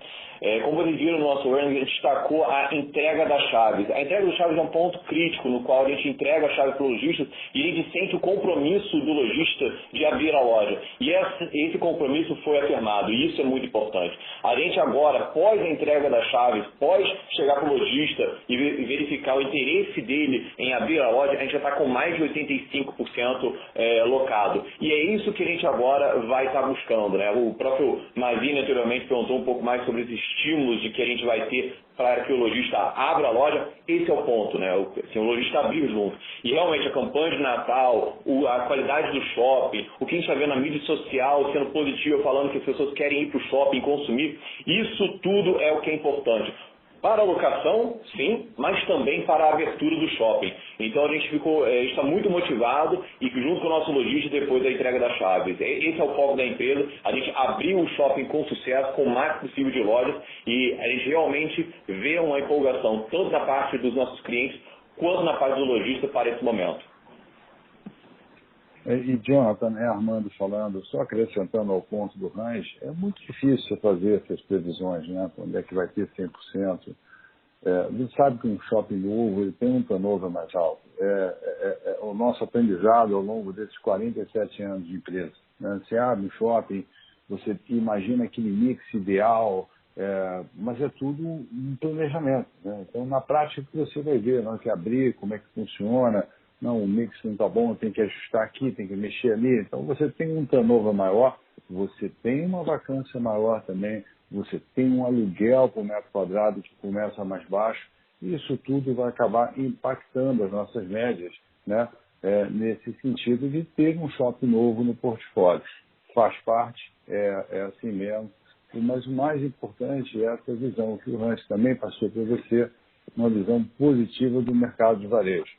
Como vocês viram no nosso earnings, a gente destacou a entrega das chaves. A entrega das chaves é um ponto crítico no qual a gente entrega a chave para o lojista e a gente sente o compromisso do lojista de abrir a loja. E esse compromisso foi afirmado, e isso é muito importante. A gente agora, pós a entrega das chaves, pós chegar para o lojista e verificar o interesse dele em abrir a loja, a gente já está com mais de 85% locado. E é isso que a gente agora vai estar buscando, né? O próprio Mazini anteriormente perguntou um pouco mais sobre esses estímulos de que a gente vai ter para que o lojista abra a loja. Esse é o ponto, né? O lojista abrir junto. E realmente a campanha de Natal, a qualidade do shopping, o que a gente está vendo na mídia social sendo positiva, falando que as pessoas querem ir para o shopping consumir, isso tudo é o que é importante. Para a locação, sim, mas também para a abertura do shopping. Então a gente está muito motivado e junto com o nosso lojista depois da entrega das chaves. Esse é o foco da empresa, a gente abrir o shopping com sucesso, com o máximo possível de lojas, e a gente realmente vê uma empolgação tanto da parte dos nossos clientes quanto na parte do lojista para esse momento. E Jonathan, Armando falando, só acrescentando ao ponto do Hans, é muito difícil você fazer essas previsões, né? Quando é que vai ter 100%. A gente sabe que um shopping novo ele tem um turnover mais alto. O nosso aprendizado ao longo desses 47 anos de empresa. Né? Você abre um shopping, você imagina aquele mix ideal, mas é tudo um planejamento. Né? Então, na prática, você vai ver na hora que abrir, como é que funciona. Não, o mix não está bom, tem que ajustar aqui, tem que mexer ali. Então, você tem um turnover maior, você tem uma vacância maior também, você tem um aluguel por metro quadrado que começa mais baixo. Isso tudo vai acabar impactando as nossas médias, né? Nesse sentido de ter um shopping novo no portfólio. Faz parte, é assim mesmo. Mas o mais importante é essa visão que o Hans também passou para você, uma visão positiva do mercado de varejo.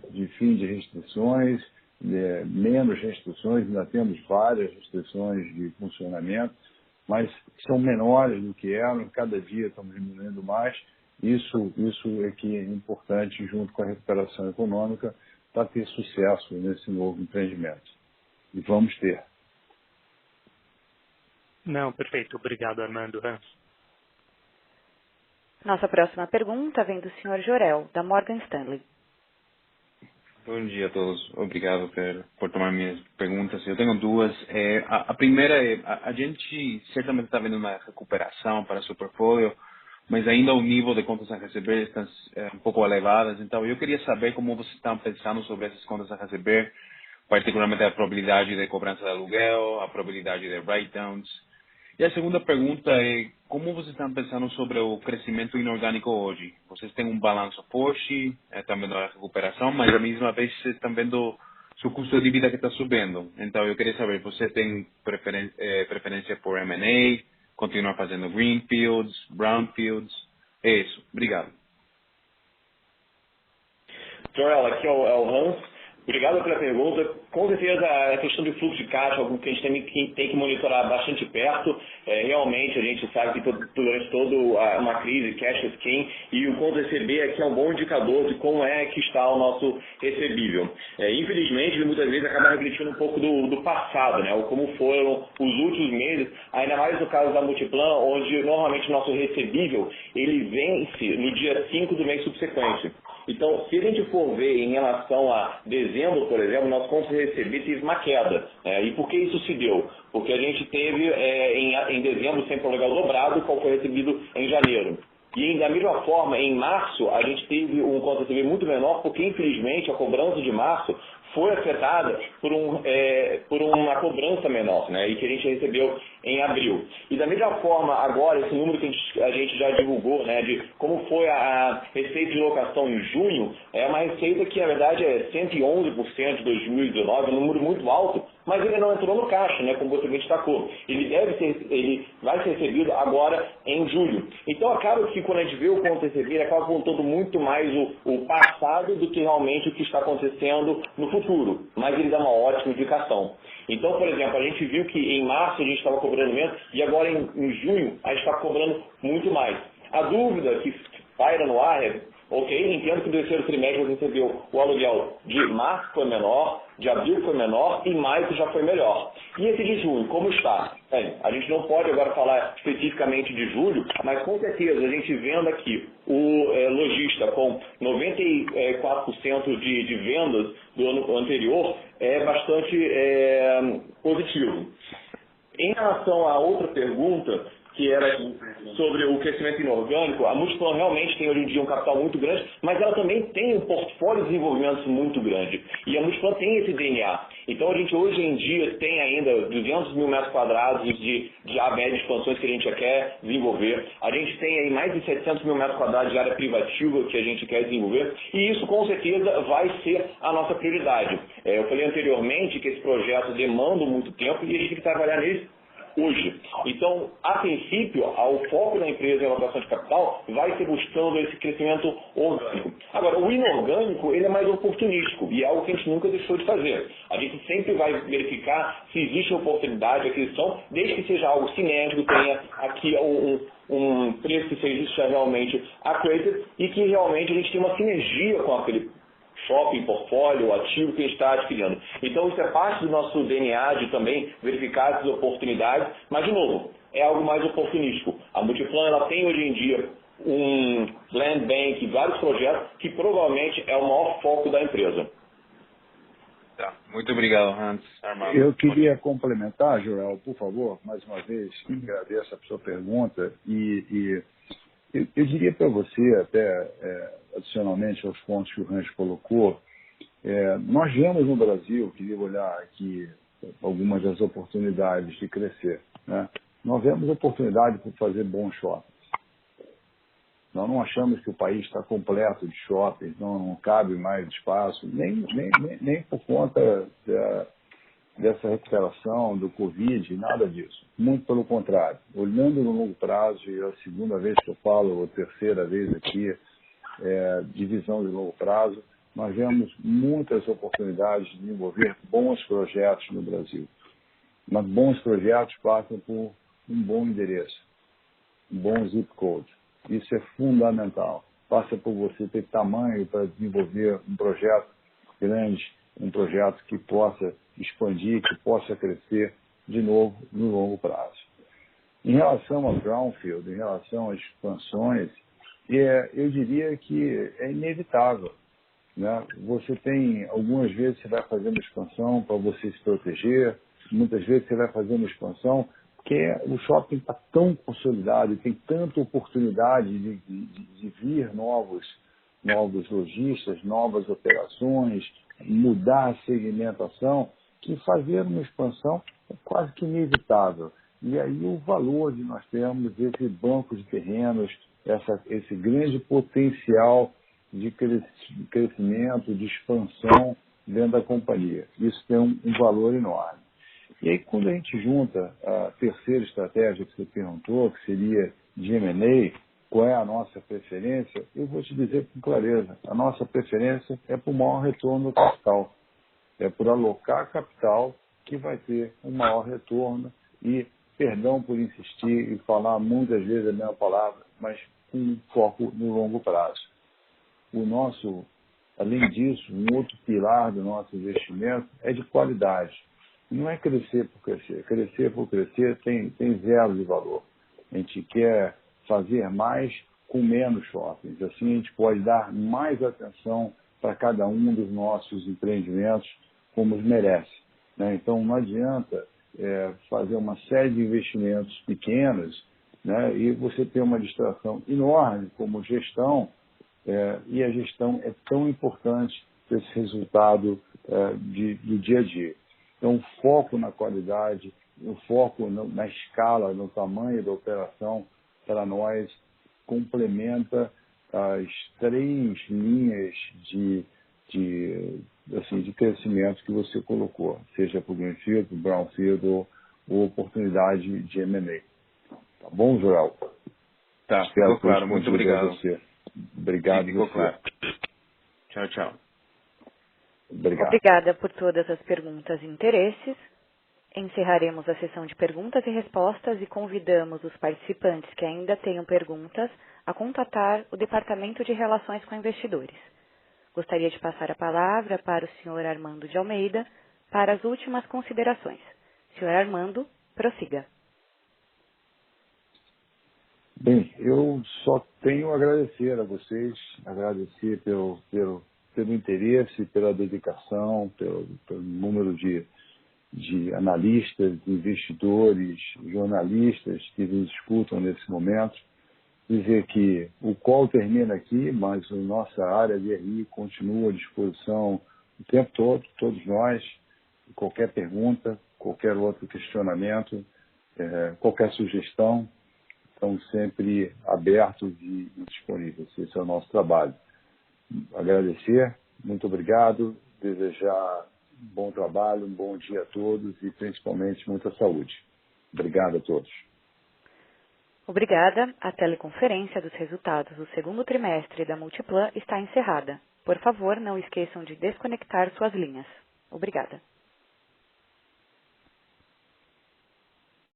De fim de restrições, menos restrições, ainda temos várias restrições de funcionamento, mas são menores do que eram, cada dia estamos diminuindo mais. Isso é que é importante, junto com a recuperação econômica, para ter sucesso nesse novo empreendimento. E vamos ter. Não, perfeito. Obrigado, Armando. Hans. Nossa próxima pergunta vem do Sr. Jorel, da Morgan Stanley. Bom dia a todos. Obrigado por tomar minhas perguntas. Eu tenho duas. A primeira é, a gente certamente está vendo uma recuperação para seu portfólio, mas ainda o nível de contas a receber está um pouco elevadas. Então, eu queria saber como vocês estão pensando sobre essas contas a receber, particularmente a probabilidade de cobrança de aluguel, a probabilidade de write-downs. E a segunda pergunta é, como vocês estão pensando sobre o crescimento inorgânico hoje? Vocês têm um balanço forte, estão vendo a recuperação, mas à mesma vez vocês estão vendo seu custo de vida que está subindo. Então eu queria saber, você tem preferência por M&A, continuar fazendo greenfields, brownfields? É isso. Obrigado. Joel, aqui é o Hans. Obrigado pela pergunta. Com certeza a questão do fluxo de caixa é algo que a gente tem que monitorar bastante perto. Realmente a gente sabe que durante toda uma crise, cash is king, e o conto receber aqui é um bom indicador de como é que está o nosso recebível. Infelizmente, ele muitas vezes acaba refletindo um pouco do passado, né? Como foram os últimos meses, ainda mais no caso da Multiplan, onde normalmente o nosso recebível ele vence no dia 5 do mês subsequente. Então, se a gente for ver em relação a dezembro, por exemplo, nosso conto de receber teve uma queda. E por que isso se deu? Porque a gente teve em dezembro sempre o legal dobrado, qual foi recebido em janeiro. E da mesma forma, em março, a gente teve um conto de receber muito menor, porque infelizmente a cobrança de março foi afetada por uma cobrança menor, né, e que a gente recebeu em abril. E da mesma forma, agora, esse número que a gente já divulgou, né, de como foi a receita de locação em junho, é uma receita que, na verdade, é 111% de 2019, um número muito alto, mas ele não entrou no caixa, né, como você bem destacou. Ele vai ser recebido agora em julho. Então, acaba que quando a gente vê o conto receber, ele acaba contando muito mais o passado do que realmente o que está acontecendo no futuro. Mas ele dá uma ótima indicação. Então, por exemplo, a gente viu que em março a gente estava cobrando menos e agora em junho a gente está cobrando muito mais. A dúvida que paira no ar é, ok, entendo que no terceiro trimestre você recebeu o aluguel de março foi menor, de abril foi menor e maio já foi melhor. E esse de junho, como está? Bem, a gente não pode agora falar especificamente de julho, mas com certeza a gente vendo aqui o lojista com 94% de vendas do ano anterior é bastante positivo. Em relação à outra pergunta, que era sobre o crescimento inorgânico, a Multiplan realmente tem hoje em dia um capital muito grande, mas ela também tem um portfólio de desenvolvimentos muito grande. E a Multiplan tem esse DNA. Então a gente hoje em dia tem ainda 200 mil metros quadrados de área de expansões que a gente já quer desenvolver. A gente tem aí mais de 700 mil metros quadrados de área privativa que a gente quer desenvolver. E isso com certeza vai ser a nossa prioridade. Eu falei anteriormente que esse projeto demanda muito tempo e a gente tem que trabalhar nisso hoje. Então, a princípio, o foco da empresa em alocação de capital vai ser buscando esse crescimento orgânico. Agora, o inorgânico, ele é mais oportunístico e é algo que a gente nunca deixou de fazer. A gente sempre vai verificar se existe oportunidade de aquisição, desde que seja algo sinérgico, tenha aqui um preço que seja realmente accretive e que realmente a gente tenha uma sinergia com aquele shopping, portfólio, ativo que a gente está adquirindo. Então isso é parte do nosso DNA de também verificar essas oportunidades, mas de novo, é algo mais oportunístico. A Multiplan ela tem hoje em dia um land bank, vários projetos que provavelmente é o maior foco da empresa. Tá. Muito obrigado, Hans. Armando. Eu queria complementar, Joel, por favor, mais uma vez, agradeço a sua pergunta e eu diria para você, até adicionalmente aos pontos que o Hans colocou, nós vemos no Brasil, queria olhar aqui algumas das oportunidades de crescer, né? Nós vemos oportunidade para fazer bons shoppings. Nós não achamos que o país está completo de shoppings, não cabe mais espaço, nem por conta dessa recuperação do Covid, nada disso. Muito pelo contrário. Olhando no longo prazo, e é a segunda vez que eu falo, ou a terceira vez aqui, de visão de longo prazo, nós vemos muitas oportunidades de desenvolver bons projetos no Brasil. Mas bons projetos passam por um bom endereço, um bom zip code. Isso é fundamental. Passa por você ter tamanho para desenvolver um projeto grande, um projeto que possa expandir, que possa crescer de novo no longo prazo. Em relação ao brownfield, em relação às expansões, eu diria que é inevitável, né? Você tem, algumas vezes você vai fazer uma expansão para você se proteger, muitas vezes você vai fazer uma expansão porque o shopping está tão consolidado e tem tanta oportunidade de vir novos lojistas, novas operações, mudar a segmentação, que fazer uma expansão é quase que inevitável. E aí o valor de nós termos esse banco de terrenos, esse grande potencial de crescimento, de expansão dentro da companhia. Isso tem um valor enorme. E aí, quando a gente junta a terceira estratégia que você perguntou, que seria de M&A, qual é a nossa preferência, eu vou te dizer com clareza, a nossa preferência é por maior retorno do capital. É por alocar capital que vai ter um maior retorno e, perdão por insistir e falar muitas vezes a mesma palavra, mas com um foco no longo prazo. Além disso, um outro pilar do nosso investimento é de qualidade. Não é crescer por crescer. Crescer por crescer tem zero de valor. A gente quer fazer mais com menos shoppings. Assim a gente pode dar mais atenção para cada um dos nossos empreendimentos como os merece. Né? Então não adianta fazer uma série de investimentos pequenos, né? E você ter uma distração enorme como gestão, e a gestão é tão importante para esse resultado do dia a dia. Então, o foco na qualidade, o foco na escala, no tamanho da operação, para nós, complementa as 3 linhas de crescimento que você colocou, seja para o Greenfield, para o Brownfield ou oportunidade de M&A. Tá bom, Joel? Tá, Espero ficou claro. Muito obrigado. Você. Obrigado. Sim, ficou claro. Tchau, tchau. Obrigado. Obrigada por todas as perguntas e interesses. Encerraremos a sessão de perguntas e respostas e convidamos os participantes que ainda tenham perguntas a contatar o Departamento de Relações com Investidores. Gostaria de passar a palavra para o Sr. Armando de Almeida para as últimas considerações. Sr. Armando, prossiga. Bem, eu só tenho a agradecer a vocês, agradecer pelo interesse, pela dedicação, pelo número de analistas, de investidores, jornalistas que nos escutam nesse momento. Dizer que o call termina aqui, mas a nossa área de RI continua à disposição o tempo todo, todos nós, qualquer pergunta, qualquer outro questionamento, qualquer sugestão, estão sempre abertos e disponíveis. Esse é o nosso trabalho. Agradecer, muito obrigado, desejar bom trabalho, um bom dia a todos e principalmente muita saúde. Obrigado a todos. Obrigada. A teleconferência dos resultados do segundo trimestre da Multiplan está encerrada. Por favor, não esqueçam de desconectar suas linhas. Obrigada.